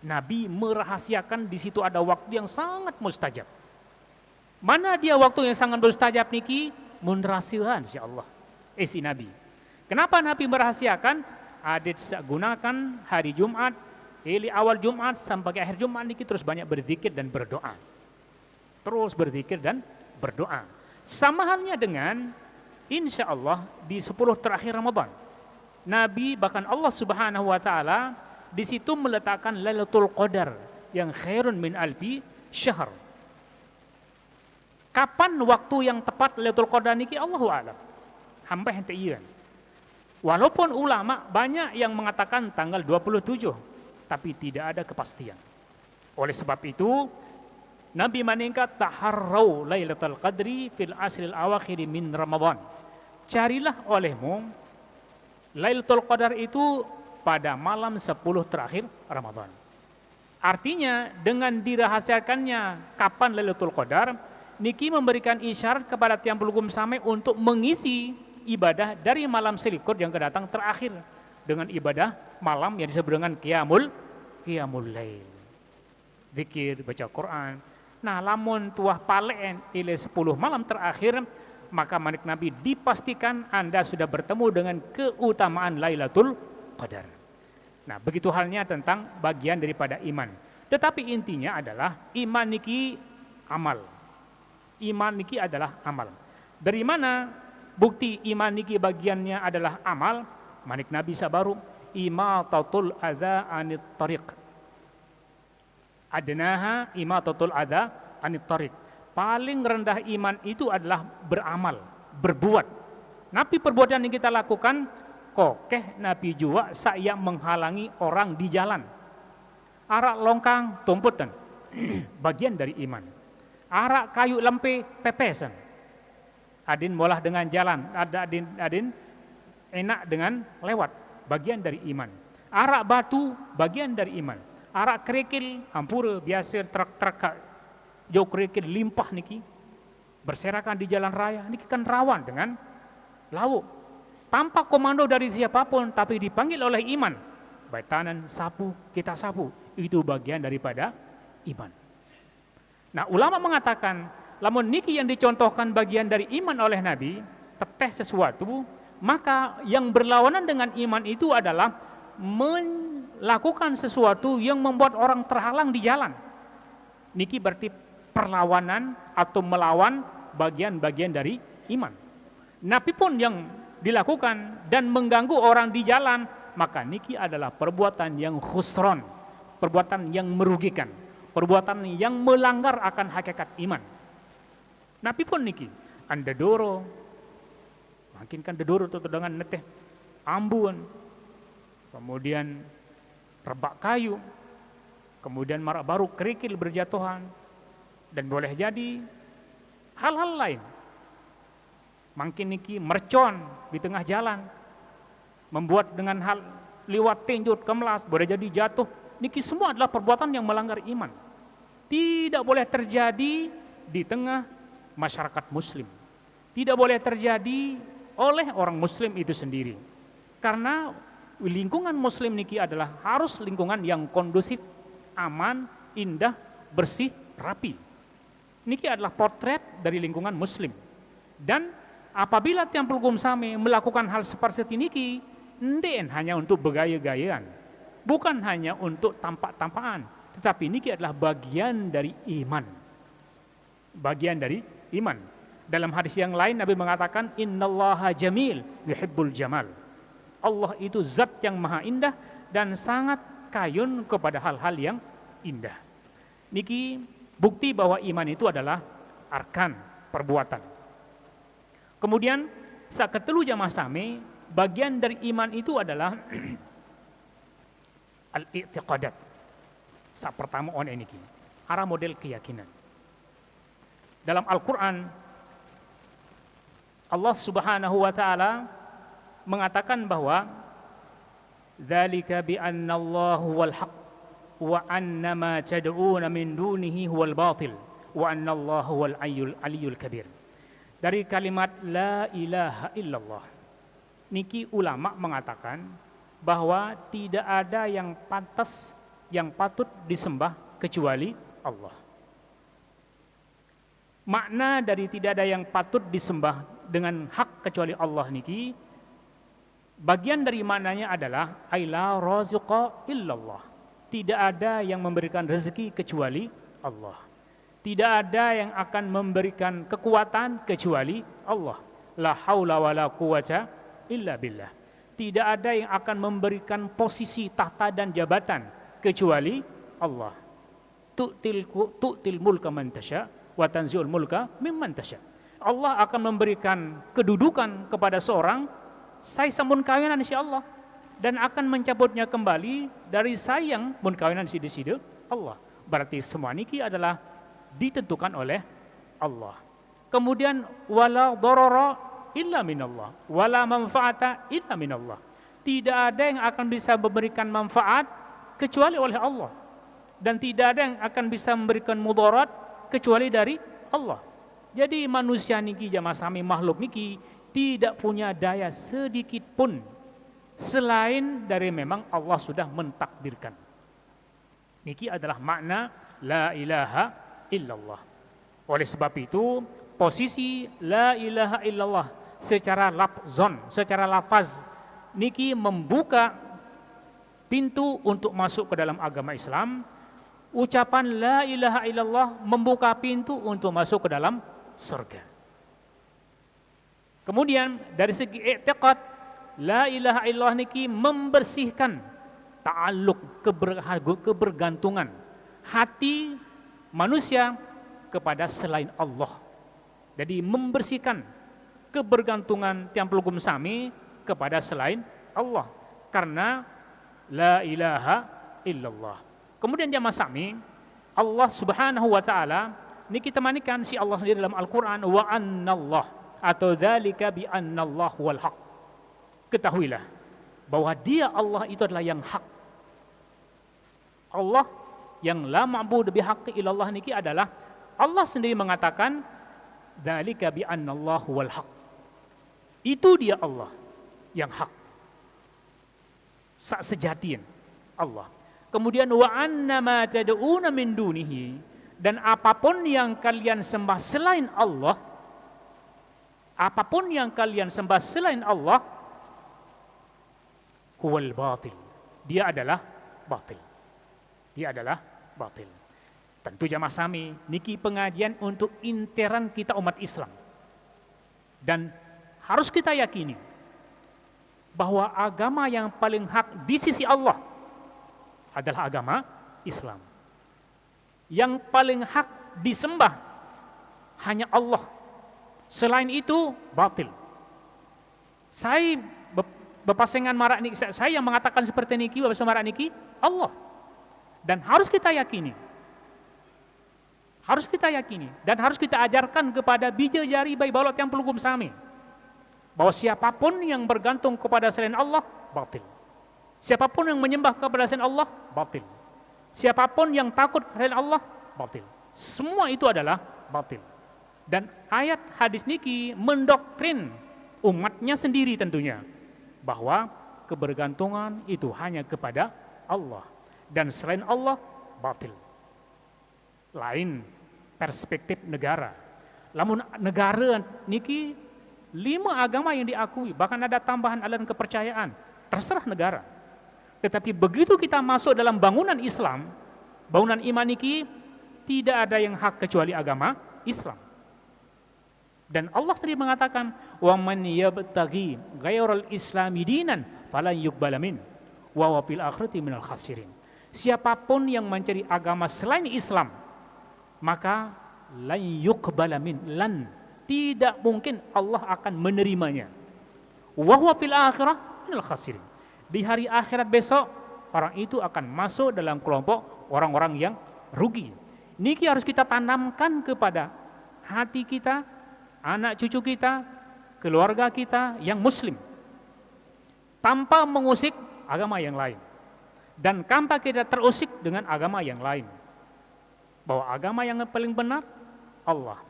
Nabi merahasiakan di situ ada waktu yang sangat mustajab. Mana dia waktu yang sangat mustajab niki? Mun rahasiakan insyaallah. Si Nabi. Kenapa Nabi merahasiakan? Adit gunakan hari Jumat, dari awal Jumat sampai akhir Jumat niki terus banyak berzikir dan berdoa. Terus berzikir dan berdoa. Sama halnya dengan insya Allah di 10 terakhir Ramadan. Nabi bahkan Allah Subhanahu wa taala di situ meletakkan Lailatul Qadar yang khairun min alfi syahr. Kapan waktu yang tepat Lailatul Qadar niki Allahu a'lam. Hamba hente iya. Walaupun ulama banyak yang mengatakan tanggal 27, tapi tidak ada kepastian. Oleh sebab itu, Nabi meningkat taharrau Lailatul Qadri fil asril awakhir min Ramadan. Carilah olehmu Lailatul Qadar itu pada malam 10 terakhir Ramadan. Artinya dengan dirahasiakannya kapan Lailatul Qadar, niki memberikan isyarat kepada tiang pelugum same untuk mengisi ibadah dari malam selikur yang kedatang terakhir dengan ibadah malam yang disebut dengan qiyamul lail. Zikir, baca Quran. Nah, lamun tuah palen ile 10 malam terakhir, maka manik Nabi dipastikan Anda sudah bertemu dengan keutamaan Lailatul Qadar. Nah, begitu halnya tentang bagian daripada iman. Tetapi intinya adalah iman niki amal. Iman niki adalah amal. Dari mana bukti iman niki bagiannya adalah amal? Manik Nabi sabaru imatatul adza anit tariq. Adnaha imatatul adza anit tariq. Paling rendah iman itu adalah beramal, berbuat. Nabi perbuatan yang kita lakukan kokeh Nabi juga saya menghalangi orang di jalan. Arak longkang tumputan. Bagian dari iman. Arak kayu lempe pepesan. Adin molah dengan jalan, adin enak dengan lewat, bagian dari iman. Arak batu, bagian dari iman. Arak kerikil, hampura biasa truk-truk jauh kerikil limpah niki, berserakan di jalan raya, niki kan rawan dengan lauk. Tanpa komando dari siapapun, tapi dipanggil oleh iman. Baitanan sapu, kita sapu, itu bagian daripada iman. Nah, ulama mengatakan, lamun niki yang dicontohkan bagian dari iman oleh Nabi, teteh sesuatu, maka yang berlawanan dengan iman itu adalah melakukan sesuatu yang membuat orang terhalang di jalan. Niki berarti perlawanan atau melawan bagian-bagian dari iman. Nabi pun yang dilakukan dan mengganggu orang di jalan, maka niki adalah perbuatan yang khusron, perbuatan yang merugikan, perbuatan yang melanggar akan hakikat iman. Nabi pun niki, anda doro, makin kan dedoro itu dengan neteh, ambun, kemudian rebak kayu, kemudian marak baru kerikil berjatuhan, dan boleh jadi hal-hal lain. Makin niki mercon di tengah jalan, membuat dengan hal liwat tinjut kemelas, boleh jadi jatuh. Niki semua adalah perbuatan yang melanggar iman. Tidak boleh terjadi di tengah masyarakat muslim. Tidak boleh terjadi oleh orang muslim itu sendiri. Karena lingkungan muslim niki adalah harus lingkungan yang kondusif, aman, indah, bersih, rapi. Niki adalah potret dari lingkungan muslim. Dan apabila tiang pelugum same melakukan hal seperti niki, nden hanya untuk bergaya-gayaan, bukan hanya untuk tampak-tampakan, tetapi niki adalah bagian dari iman. Bagian dari iman. Dalam hadis yang lain Nabi mengatakan innallaha jamil yuhibbul jamal. Allah itu zat yang maha indah dan sangat kayun kepada hal-hal yang indah. Niki bukti bahwa iman itu adalah arkan perbuatan. Kemudian saketelu jamaah sami, bagian dari iman itu adalah al-i'tiqadat. Sak pertama on niki. Arah model keyakinan. Dalam Al-Qur'an Allah Subhanahu wa taala mengatakan bahwa dzalika bi anna Allahu wal haq wa anna ma tad'una min dunihi huwal batil wa anna Allahu wal aliyyul kabir. Dari kalimat la ilaha illallah niki ulama mengatakan bahwa tidak ada yang pantas, yang patut disembah kecuali Allah. Makna dari tidak ada yang patut disembah dengan hak kecuali Allah niki, bagian dari maknanya adalah la raziqa illallah. Tidak ada yang memberikan rezeki kecuali Allah. Tidak ada yang akan memberikan kekuatan kecuali Allah. La haula wala quwata illa billah. Tidak ada yang akan memberikan posisi tahta dan jabatan kecuali Allah. Tu'til mulka man tasya wa tanzi'ul mulka mimman tasya. Allah akan memberikan kedudukan kepada seorang saya sampun kawinan insyaallah dan akan mencabutnya kembali dari sayang mun kawinan sida-sida Allah. Berarti semua niki adalah ditentukan oleh Allah. Kemudian wala darara illa minallah, wala manfaata illa minallah. Tidak ada yang akan bisa memberikan manfaat kecuali oleh Allah. Dan tidak ada yang akan bisa memberikan mudarat kecuali dari Allah. Jadi manusia niki jamaah sami makhluk niki tidak punya daya sedikit pun selain dari memang Allah sudah mentakdirkan. Niki adalah makna la ilaha illallah. Oleh sebab itu, posisi la ilaha illallah secara lafzon, secara lafaz niki membuka pintu untuk masuk ke dalam agama Islam. Ucapan la ilaha illallah membuka pintu untuk masuk ke dalam surga. Kemudian dari segi i'tiqad, la ilaha illallah niki membersihkan ta'alluq, kebergantungan hati manusia kepada selain Allah. Jadi membersihkan kebergantungan tiang pelugum sami kepada selain Allah karena la ilaha illallah. Kemudian jamaah sami, Allah Subhanahu wa taala niki kita manikan si Allah sendiri dalam Al-Qur'an wa annallah atau dzalika bi annallah wal haq. Ketahuilah bahwa dia Allah itu adalah yang hak. Allah yang la ma'bud bihaqqi illallah niki adalah Allah sendiri mengatakan dzalika bi annallah wal haq. Itu dia Allah yang hak. Sak sejatian Allah. Kemudian wa anna ma tad'una min dunihi, dan apapun yang kalian sembah selain Allah, apapun yang kalian sembah selain Allah, huwal batil. Dia adalah batil. Dia adalah batil. Tentu jamaah sami, niki pengajian untuk interan kita umat Islam. Dan harus kita yakini bahwa agama yang paling hak di sisi Allah adalah agama Islam. Yang paling hak disembah hanya Allah. Selain itu batil. Saya bepasengan marak niki, saya yang mengatakan seperti niki, bahasa marak niki Allah. Dan harus kita yakini. Harus kita yakini dan harus kita ajarkan kepada bija jari bayi balot yang pelugum sami bahwa siapapun yang bergantung kepada selain Allah batil. Siapapun yang menyembah kepada selain Allah batil. Siapapun yang takut kepada Allah batil. Semua itu adalah batil. Dan ayat hadis niki mendoktrin umatnya sendiri tentunya bahwa kebergantungan itu hanya kepada Allah dan selain Allah batil. Lain perspektif negara. Lamun negara niki 5 agama yang diakui, bahkan ada tambahan aliran kepercayaan, terserah negara. Tetapi begitu kita masuk dalam bangunan Islam, bangunan iman niki tidak ada yang hak kecuali agama Islam. Dan Allah sendiri mengatakan, "Wa man yabtaghi ghairal islami dinan falan yuqbala min wa huwa fil akhirati minal khasirin." Siapapun yang mencari agama selain Islam, maka lan yuqbala min, lan tidak mungkin Allah akan menerimanya. Wa huwa fil akhirah minal khasirin. Di hari akhirat besok orang itu akan masuk dalam kelompok orang-orang yang rugi. Niki harus kita tanamkan kepada hati kita, anak cucu kita, keluarga kita yang muslim, tanpa mengusik agama yang lain, dan tanpa kita terusik dengan agama yang lain. Bahwa agama yang paling benar Allah,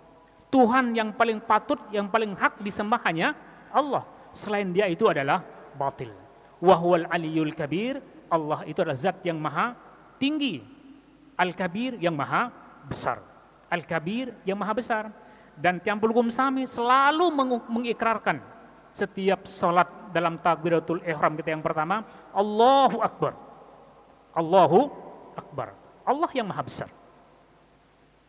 Tuhan yang paling patut, yang paling hak disembah hanya Allah. Selain Dia itu adalah batil. Wahwal aliyul kabir, Allah itu adalah zat yang maha tinggi, Al-Kabir yang maha besar, Al-Kabir yang maha besar. Dan Tiampul Gumsami selalu mengikrarkan setiap salat dalam takbiratul ihram kita yang pertama, Allahu Akbar, Allahu Akbar. Allah yang maha besar,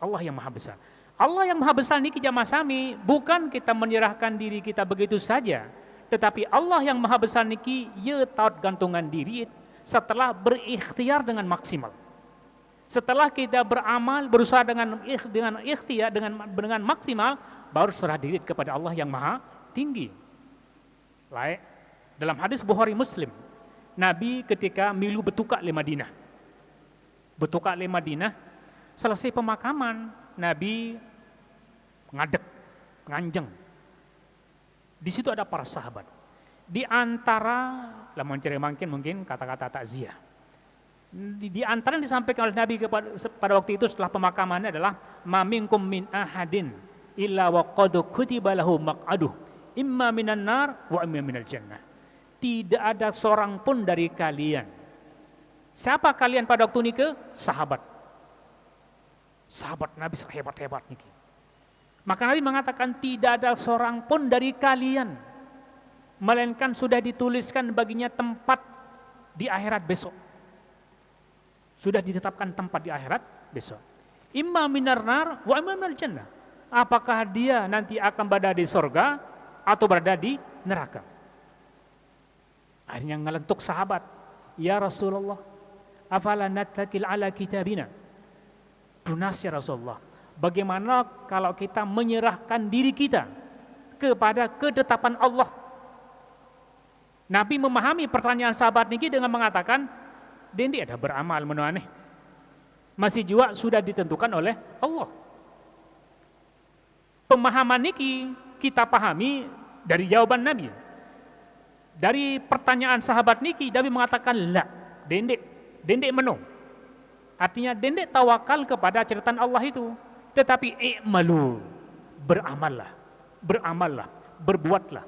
Allah yang maha besar. Allah yang maha besar niki jamaah sami, bukan kita menyerahkan diri kita begitu saja, tetapi Allah yang maha besar niki ye taat gantungan diri setelah berikhtiar dengan maksimal. Setelah kita beramal, berusaha dengan ikhtiar, dengan maksimal, baru serah diri kepada Allah yang maha tinggi. Lain, dalam hadis Bukhari Muslim, Nabi ketika milu betukak di Madinah. Betukak di Madinah, selesai pemakaman, Nabi ngadek, nganjeng. Di situ ada para sahabat. Di antara, lamun cari mungkin kata-kata takziah. Di antara yang disampaikan oleh Nabi pada waktu itu setelah pemakamannya adalah ma minkum min ahadin illa wa qad kutiba lahu maq'aduh imma minan nar wa imma minal jannah. Tidak ada seorang pun dari kalian. Siapa kalian pada waktu ini? Sahabat. Sahabat Nabi sehebat-hebat niki. Maka Nabi mengatakan tidak ada seorang pun dari kalian melainkan sudah dituliskan baginya tempat di akhirat besok. Sudah ditetapkan tempat di akhirat besok. Imma minar nar wa imma minal jannah. Apakah dia nanti akan berada di surga atau berada di neraka? Akhirnya ngelentuk sahabat. Ya Rasulullah, afala nattakil ala kitabina? Lunas ya Rasulullah. Bagaimana kalau kita menyerahkan diri kita kepada ketetapan Allah? Nabi memahami pertanyaan sahabat niki dengan mengatakan, Dendi ada beramal menuaneh. Masih juga sudah ditentukan oleh Allah. Pemahaman niki kita pahami dari jawaban Nabi. Dari pertanyaan sahabat niki, Nabi mengatakan la, dendek menu. Artinya dendek tawakal kepada cerita Allah itu. Tetapi i'malu, beramallah, berbuatlah.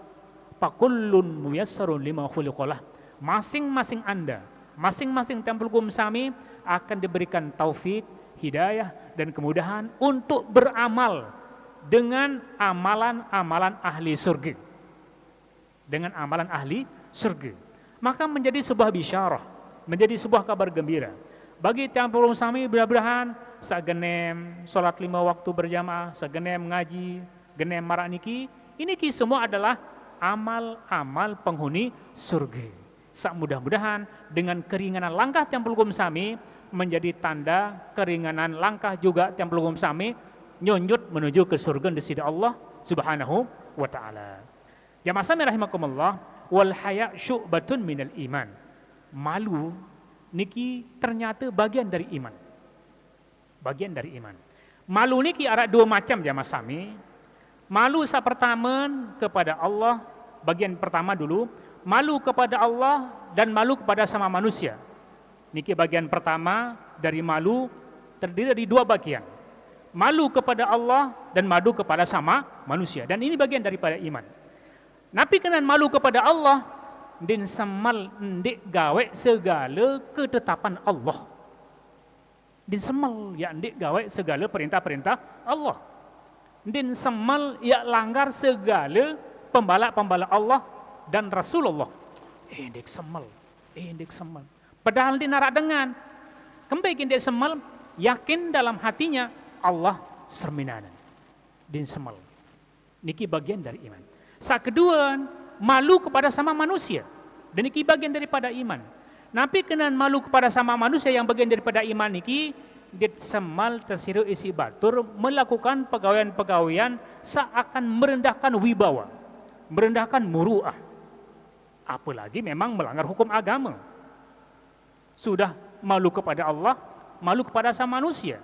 Fakullun muyassarun lima khuliqalah. Masing-masing Anda, masing-masing Tiampul Gumsami akan diberikan taufik, hidayah, dan kemudahan untuk beramal dengan amalan-amalan ahli surga. Dengan amalan ahli surga. Maka menjadi sebuah bisyarah, menjadi sebuah kabar gembira. Bagi Tiampul Gumsami mudah-mudahan sagenem sholat 5 waktu berjamaah, sagenem ngaji, genem maraniki, ini semua adalah amal-amal penghuni surga. Mudah-mudahan dengan keringanan langkah Tiampul Gumsami menjadi tanda keringanan langkah juga Tiampul Gumsami nyunjut menuju ke surga di sisi Allah Subhanahu wa taala. Jamaah sami rahimakumullah, wal haya syu'batun minal iman. Malu niki ternyata bagian dari iman. Bagian dari iman. Malu niki ada dua macam jamaah sami. Malu pertama kepada Allah, bagian pertama dulu, malu kepada Allah dan malu kepada sama manusia. Niki bagian pertama dari malu terdiri dari dua bagian. Malu kepada Allah dan malu kepada sama manusia. Dan ini bagian daripada iman. Nabi kenan malu kepada Allah, din semal ndik gawe segala ketetapan Allah. Din semal ya ndik gawe segala perintah-perintah Allah. Din semal ya langgar segala pembala-pembala Allah dan Rasulullah. Ndik semal, ndik semal. Padahal dia narak dengan kembali dia semal, yakin dalam hatinya Allah serminanan. Din semal. Niki bagian dari iman. Saat kedua, malu kepada sama manusia. Dan niki bagian daripada iman. Nabi kenan malu kepada sama manusia yang bagian daripada iman niki, dia semal tersiru isi batur melakukan pegawaian-pegawaian seakan merendahkan wibawa, merendahkan muru'ah. Apalagi memang melanggar hukum agama. Sudah malu kepada Allah, malu kepada sama manusia.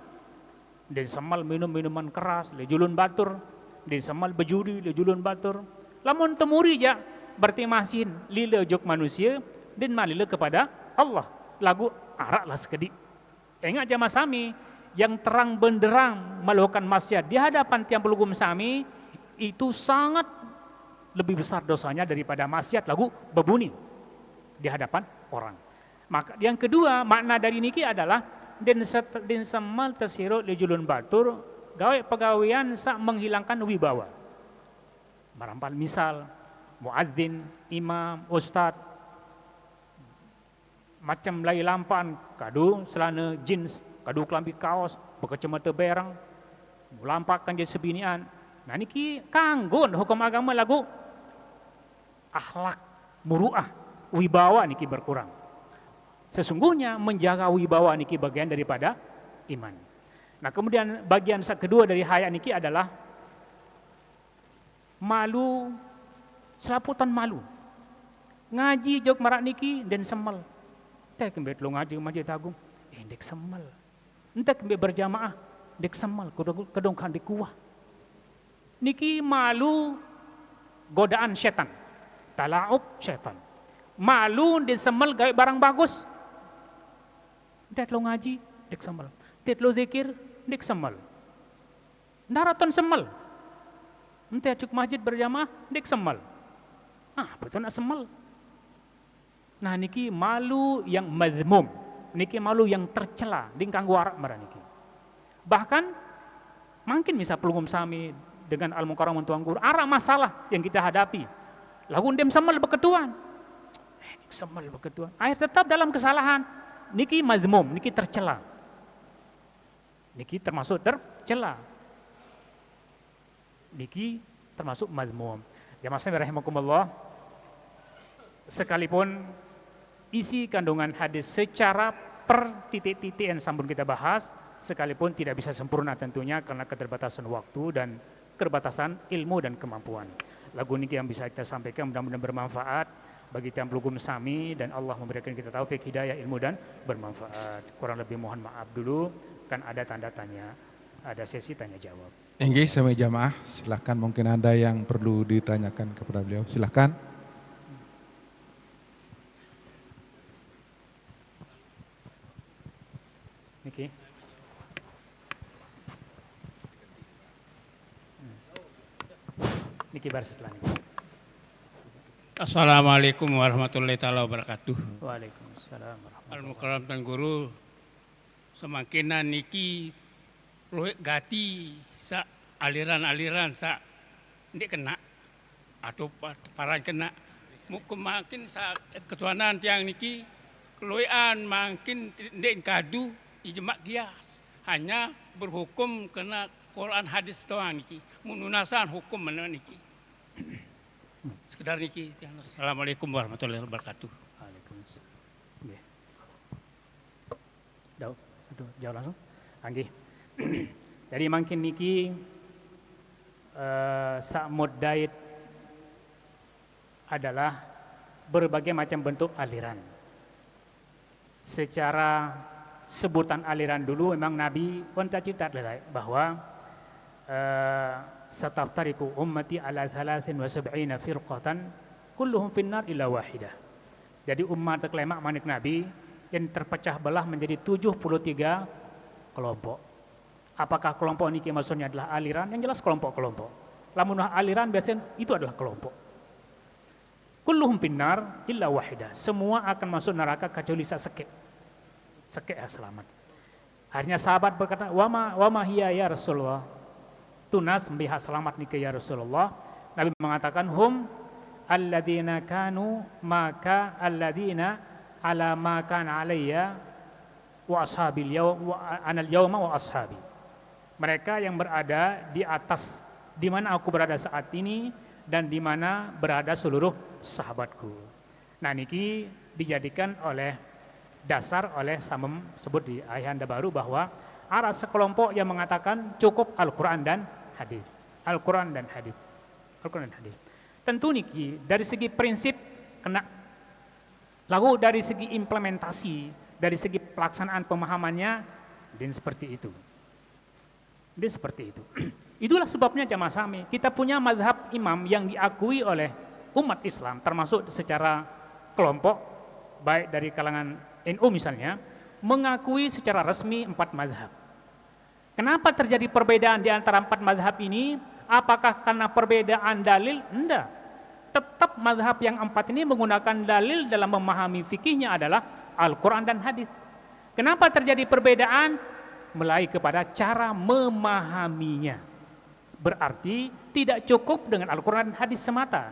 Dan semal minum minuman keras, lejulun batur, dan semal bejudi, lejulun batur. Lamun temuri ja berarti masin lila jok manusia dan malila kepada Allah. Lagu arak lah sekedi. Ingat jamaah sami yang terang benderang melakukan maksiat di hadapan tiang pelugum sami itu sangat lebih besar dosanya daripada maksiat lagu bebuni di hadapan orang. Maka yang kedua makna dari niki adalah den semal tersiro lejulun batur gawe pegawaian sak menghilangkan wibawa. Marampal misal muadzin, imam, ustad macam lai lampan, kadu selana jeans, kadu kelambi kaos, berkacamata berang, melampakkan je sebinian. Nah niki kanggo hukum agama lagu akhlak, muruah, wibawa niki berkurang. Sesungguhnya menjaga wibawa niki bagian daripada iman. Nah kemudian bagian kedua dari haya niki adalah malu, selaputan malu. Ngaji jok marak niki dan semal. Entah kembali lo ngaji masjid agung, dek semal. Entah kembali berjamaah, dek semal, kedongkan di kuah. Niki malu godaan setan, talaub setan. Malu di semal gawe barang bagus. Entah lo ngaji, dek semal. Entah lo zikir, dek semal. Naraton semal. Entah cuk masjid berjamaah, dek semal. Betul nak semal. Nah niki malu yang madhmum, niki malu yang tercela, dingkang warak marah niki. Bahkan mungkin bisa pelungum sami dengan al-mukarram tuang guru, arah masalah yang kita hadapi. Lagu dem semal beketuan, semal beketuan. Akhir tetap dalam kesalahan, niki madhmum, niki tercela. Niki termasuk tercela. Niki termasuk madhmum. Ya masya rahimakumullah, sekalipun isi kandungan hadis secara per titik-titik yang sambung kita bahas, sekalipun tidak bisa sempurna tentunya karena keterbatasan waktu dan keterbatasan ilmu dan kemampuan. Lagu ini yang bisa kita sampaikan mudah-mudahan bermanfaat bagi tiang pelugum sami dan Allah memberikan kita taufik hidayah ilmu dan bermanfaat. Kurang lebih mohon maaf dulu, kan ada tanda tanya, ada sesi tanya jawab. Enggih sama jamaah, silahkan mungkin ada yang perlu ditanyakan kepada beliau, silahkan. Niki. Niki baru setelah ini. Assalamualaikum warahmatullahi wabarakatuh. Waalaikumsalam warahmatullahi Al-Mukarram Tuan Guru, semakinan niki loek gati sa aliran-aliran sa ndik kena atau paran kena. Makin sa ketuanan tiang niki keloean makin ndik kadu ijma' qiyas, hanya berhukum kena Quran hadis doang niki, mununasan hukum mana niki. Sekedar niki. Assalamualaikum warahmatullahi wabarakatuh. Waalaikumsalam. Nggih. Jauh langsung. Nggih. Jadi makin niki sak muddaid adalah berbagai macam bentuk aliran. Secara sebutan aliran dulu memang Nabi pun cerita bahwa sataftariku ummati ala 73 firqatan kulluhum finnar illa wahidah. Jadi umat terkelemak manik Nabi yang terpecah belah menjadi 73 kelompok. Apakah kelompok ini maksudnya adalah aliran? Yang jelas kelompok-kelompok. Lamun aliran biasanya itu adalah kelompok. Kulluhum finnar illa wahidah. Semua akan masuk neraka kecuali sekek. Sekek selamat. Akhirnya sahabat berkata, wama hiya ya Rasulullah. Tunas mbiha selamat nih ya Rasulullah. Nabi mengatakan hum alladzina kanu maka alladzina ala ma kana alayya wa ashabil yaum wa anal yauma wa ashabi. Mereka yang berada di atas di mana aku berada saat ini dan di mana berada seluruh sahabatku. Nah niki dijadikan oleh dasar oleh Samem sebut di Ayahanda Baru bahwa ada sekelompok yang mengatakan cukup Al-Quran dan hadis. Al-Quran dan hadis. Al-Quran dan hadis. Tentu niki dari segi prinsip kena. Lalu dari segi implementasi Dari segi pelaksanaan pemahamannya, dan seperti itu. Dan seperti itu. Itulah sebabnya jamaah Sami, kita punya mazhab imam yang diakui oleh umat Islam, termasuk secara kelompok, baik dari kalangan NU misalnya, mengakui secara resmi 4 mazhab. Kenapa terjadi perbedaan di antara 4 mazhab ini? Apakah karena perbedaan dalil? Enggak. Tetap mazhab yang 4 ini menggunakan dalil dalam memahami fikihnya adalah Al-Quran dan hadis. Kenapa terjadi perbedaan? Mulai kepada cara memahaminya. Berarti tidak cukup dengan Al-Quran dan hadis semata.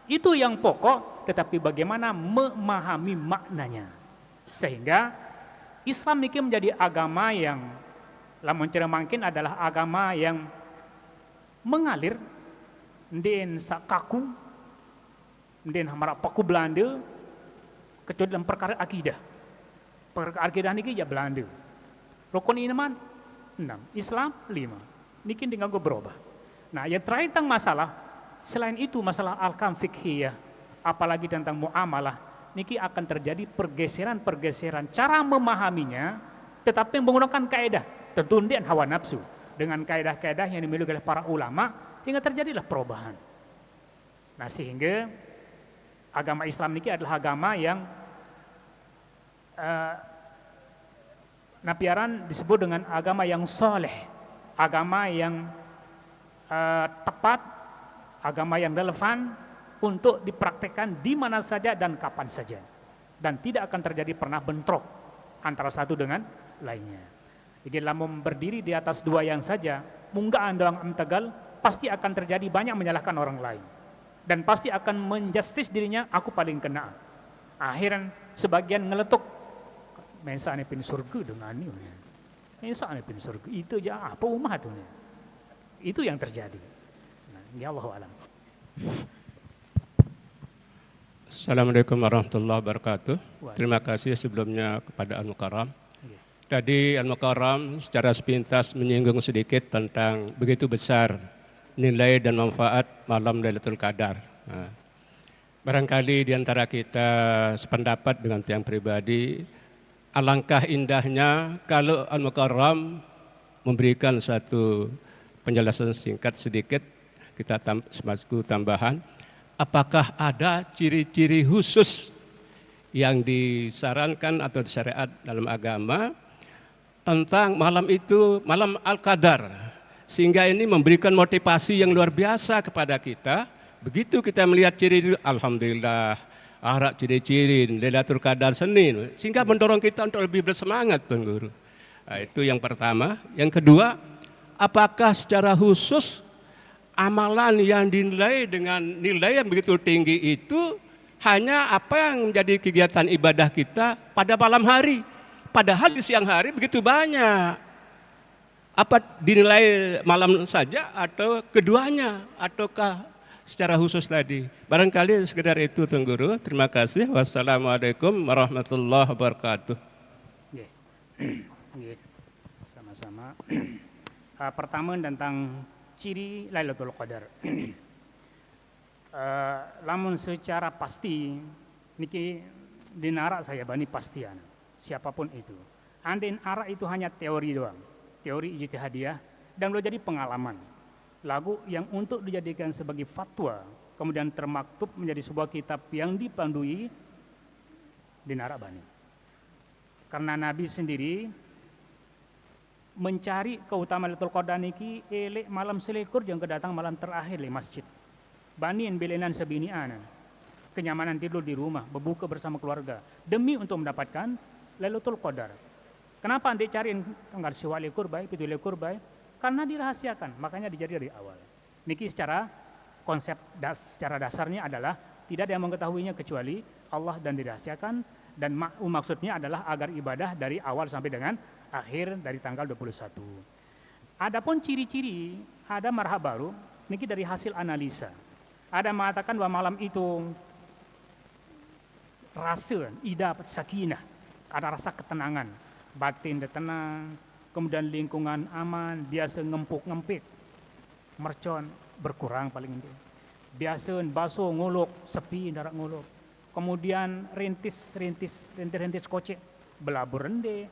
Itu yang pokok, tetapi bagaimana memahami maknanya. Sehingga Islam ini menjadi agama yang lamun ceremangkin adalah agama yang mengalir, ndien sakaku, ndien hamara paku Belanda, kecuali dalam perkara akidah. Perkara akidah niki ya Belanda. Rukun iman 6, Islam 5. Niki tinggal berubah. Nah, yang terakhir tentang masalah, selain itu masalah ahkam fikhiyah, apalagi tentang muamalah, niki akan terjadi pergeseran-pergeseran cara memahaminya, tetapi menggunakan kaidah, tentu ndien hawa nafsu. Dengan kaidah-kaidah yang dimiliki oleh para ulama, sehingga terjadilah perubahan. Nah, sehingga agama Islam ini adalah agama yang napiaran disebut dengan agama yang soleh, agama yang tepat, agama yang relevan untuk dipraktekkan di mana saja dan kapan saja, dan tidak akan terjadi pernah bentrok antara satu dengan lainnya. Jadi lamun berdiri di atas 2 yang saja, munggaan doang tegal, pasti akan terjadi banyak menyalahkan orang lain. Dan pasti akan menjustis dirinya, aku paling kena. Akhiran sebagian ngeletuk, mensa ane pin surga dengan ini. Mensa ane pin surga, itu aja apa umat itu. Itu yang terjadi. Nah, ya Allah alam. Assalamualaikum warahmatullahi wabarakatuh. Terima kasih sebelumnya kepada Al-Mukarram. Tadi Al-Mukarram secara sepintas menyinggung sedikit tentang begitu besar nilai dan manfaat malam Lailatul Qadar. Nah, barangkali di antara kita sependapat dengan tiang pribadi, alangkah indahnya kalau Al-Mukarram memberikan suatu penjelasan singkat sedikit, kita semasku tambahan, apakah ada ciri-ciri khusus yang disarankan atau disyariat dalam agama tentang malam itu, malam Al-Qadar, sehingga ini memberikan motivasi yang luar biasa kepada kita. Begitu kita melihat ciri, alhamdulillah, arak ciri-ciri Lailatul Qadar Senin, sehingga mendorong kita untuk lebih bersemangat, Tuan Guru. Nah, itu yang pertama. Yang kedua, apakah secara khusus amalan yang dinilai dengan nilai yang begitu tinggi itu hanya apa yang menjadi kegiatan ibadah kita pada malam hari? Padahal di siang hari begitu banyak. Apa dinilai malam saja atau keduanya? Ataukah secara khusus tadi? Barangkali sekedar itu, Tuan Guru. Terima kasih. Wassalamualaikum warahmatullahi wabarakatuh. Sama-sama. Pertama tentang ciri Lailatul Qadar. Lamun secara pasti, niki dinarak saya bani pastian. Siapapun itu. Andin arah itu hanya teori doang, teori ijtihadiyah, dan boleh jadi pengalaman. Lagu yang untuk dijadikan sebagai fatwa, kemudian termaktub menjadi sebuah kitab yang dipandui dinarak bani. Karena Nabi sendiri mencari keutamaan Lailatul Qadar niki elek malam selikur yang kedatang malam terakhir di masjid. Banin bilenan sebinian, kenyamanan tidur di rumah, berbuka bersama keluarga demi untuk mendapatkan Lailatul Qadar. Kenapa anda cariin tanggal 10 baik, 17 baik? Karena dirahasiakan, makanya dijadi dari awal. Niki secara konsep secara dasarnya adalah tidak ada yang mengetahuinya kecuali Allah dan dirahasiakan, dan maksudnya adalah agar ibadah dari awal sampai dengan akhir dari tanggal 21. Adapun ciri-ciri, ada marhab baru, niki dari hasil analisa. Ada mengatakan bahwa malam itu rasa, ida, sakinah, ada rasa ketenangan, batin tenang, kemudian lingkungan aman, biasa ngempuk-ngempik, mercon berkurang paling inti. Biasa baso nguluk, sepi darat nguluk. Kemudian rintis kocek, belabur rende.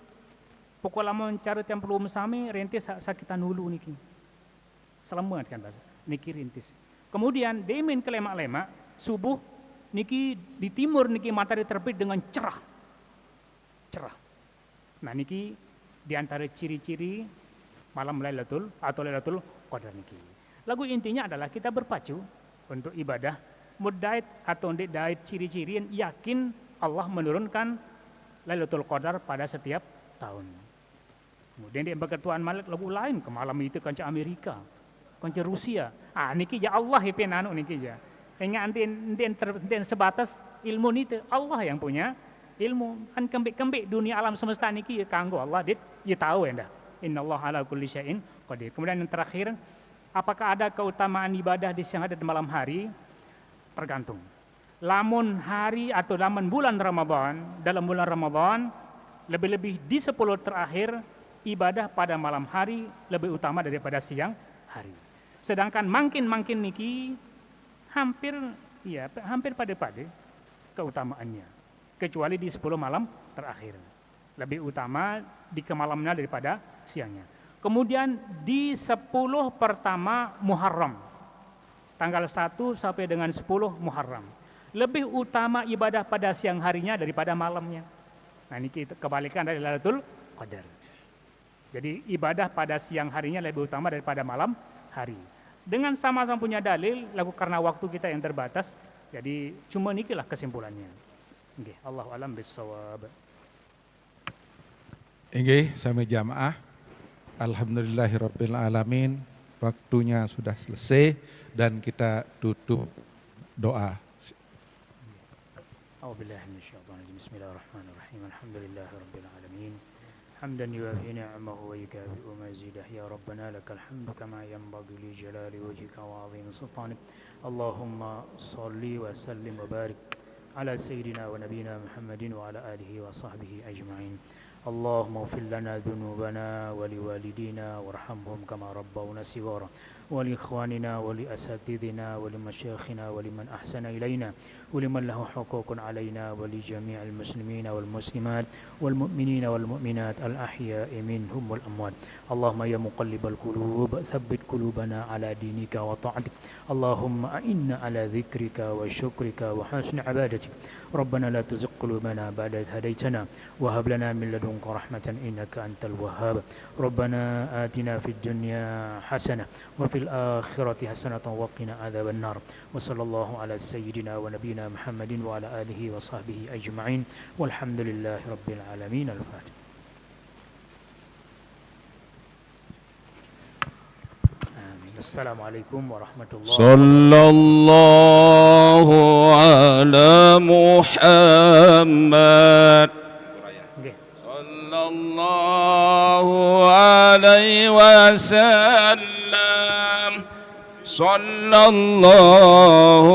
Pokok lamun cara tiang perlu sami rintis sakitan hulu niki. Selamat kan bahasa. Niki rintis. Kemudian demin ke lemak-lemak subuh niki di timur niki matahari terbit dengan cerah. Cerah. Nah niki di antara ciri-ciri malam Lailatul atau Lailatul Qadar niki. Lagu intinya adalah kita berpacu untuk ibadah mudait atau dait ciri-ciri yang yakin Allah menurunkan Lailatul Qadar pada setiap tahun. Kemudian di ketuaan Malik lagu lain ke malam itu kanca Amerika, kanca Rusia. Niki ya Allah penanu niki ya. Hingga enten sebatas ilmu itu Allah yang punya ilmu. Kan kembik dunia alam semesta niki ya kanggo Allah dit ya tahu ya dah. Innallaha ala kulli syai'in qadir. Kemudian yang terakhir, apakah ada keutamaan ibadah di siang hari dan malam hari? Tergantung. Lamun hari atau lamun bulan Ramadan, dalam bulan Ramadan lebih-lebih di 10 terakhir ibadah pada malam hari lebih utama daripada siang hari. Sedangkan makin niki hampir pada keutamaannya. Kecuali di 10 malam terakhir. Lebih utama di kemalamnya daripada siangnya. Kemudian di 10 pertama Muharram. Tanggal 1 sampai dengan 10 Muharram. Lebih utama ibadah pada siang harinya daripada malamnya. Nah ini kebalikan dari Lailatul Qadar. Jadi ibadah pada siang harinya lebih utama daripada malam hari. Dengan sama-sama punya dalil, lagu karena waktu kita yang terbatas, jadi cuma nikilah kesimpulannya. Nggih, Allahu a'lam bissawab. Nggih, sami jamaah. Alhamdulillahirabbil alamin. Waktunya sudah selesai dan kita tutup doa. A'udzubillahi minasyaitonir rajim. Bismillahirrahmanirrahim. Alhamdulillahirabbil alamin. حمدا يوافي نعمه ويكافئ مزيده يا ربنا لك الحمد كما ينبغي لجلال وجهك وعظيم سلطانك اللهم صل وسلم وبارك على سيدنا ونبينا محمد وعلى آله وصحبه أجمعين اللهم اغفر لنا ذنوبنا ولوالدينا وارحمهم كما ربونا صغارا ولإخواننا ولأساتذتنا ولمشايخنا ولمن أحسن إلينا ولمن له حقوق علينا ولجميع المسلمين والمسلمات والمؤمنين والمؤمنات الأحياء منهم والأموات اللهم يا مقلب القلوب ثبت قلوبنا على دينك وطاعتك اللهم أئنا على ذكرك وشكرك وحسن عبادتك ربنا لا تزغ قلوبنا بعد إذ هديتنا وهب لنا من لدنك رحمة إنك أنت الوهاب ربنا آتنا في الدنيا حسنة وفي الآخرة حسنة وقنا عذاب النار وصلى الله على سيدنا ونبينا محمد وعلى آله وصحبه أجمعين والحمد لله رب العالمين الفاتح آمين السلام عليكم ورحمة الله صلى الله على محمد صلى الله عليه وسلم صلى الله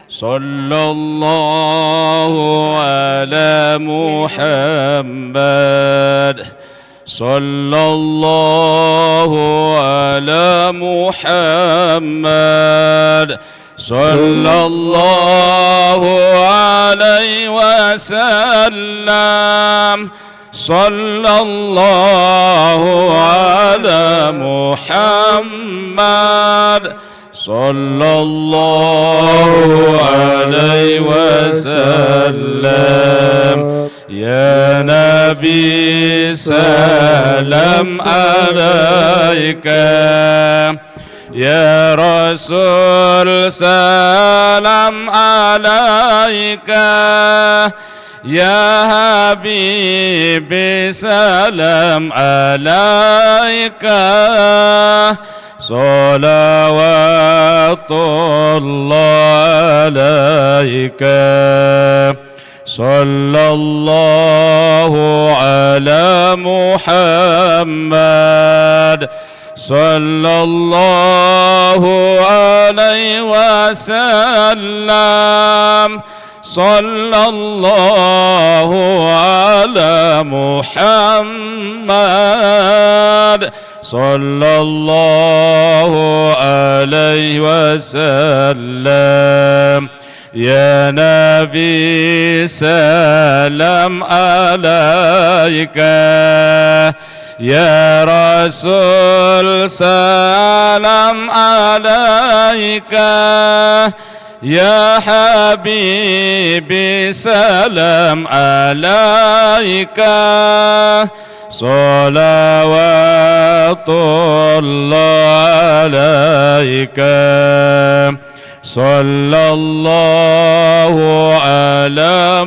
صلى الله على محمد صلى الله على محمد صلى الله عليه وسلم صلى الله على محمد صلى الله عليه وسلم يا نبي سلام عليك يا رسول سلام عليك يا حبيبي سلام عليك صلوات الله عليك صلى الله على محمد صلى الله عليه وسلم صلى الله على محمد صلى الله عليه وسلم يا نبي سلام عليك يا رسول سلام عليك يا حبيبي سلام عليك صلوات الله عليك صلى الله على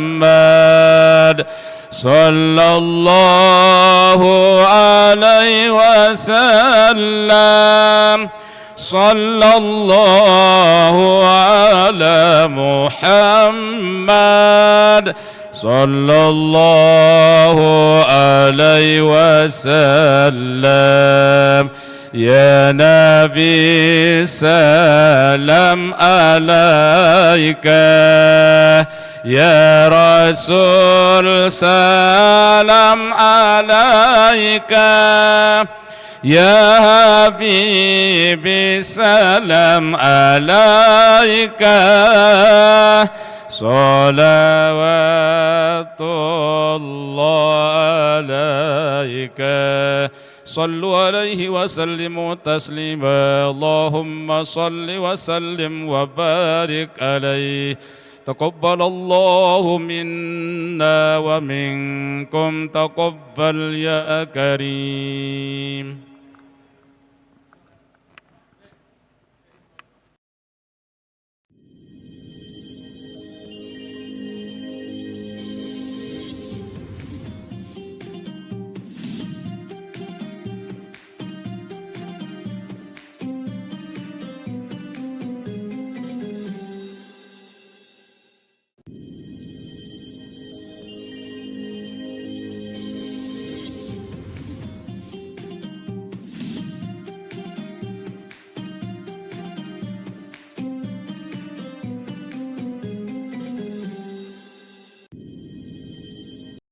محمد صلى الله عليه وسلم صلى الله على محمد صلى الله عليه وسلم يا نبي سلام عليك يا رسول سلام عليك يا حبيبي سلام عليك صلوات الله عليك صلوا عليه وسلموا تسليما اللهم صل وسلم وبارك عليه تقبل الله منا ومنكم تقبل يا كريم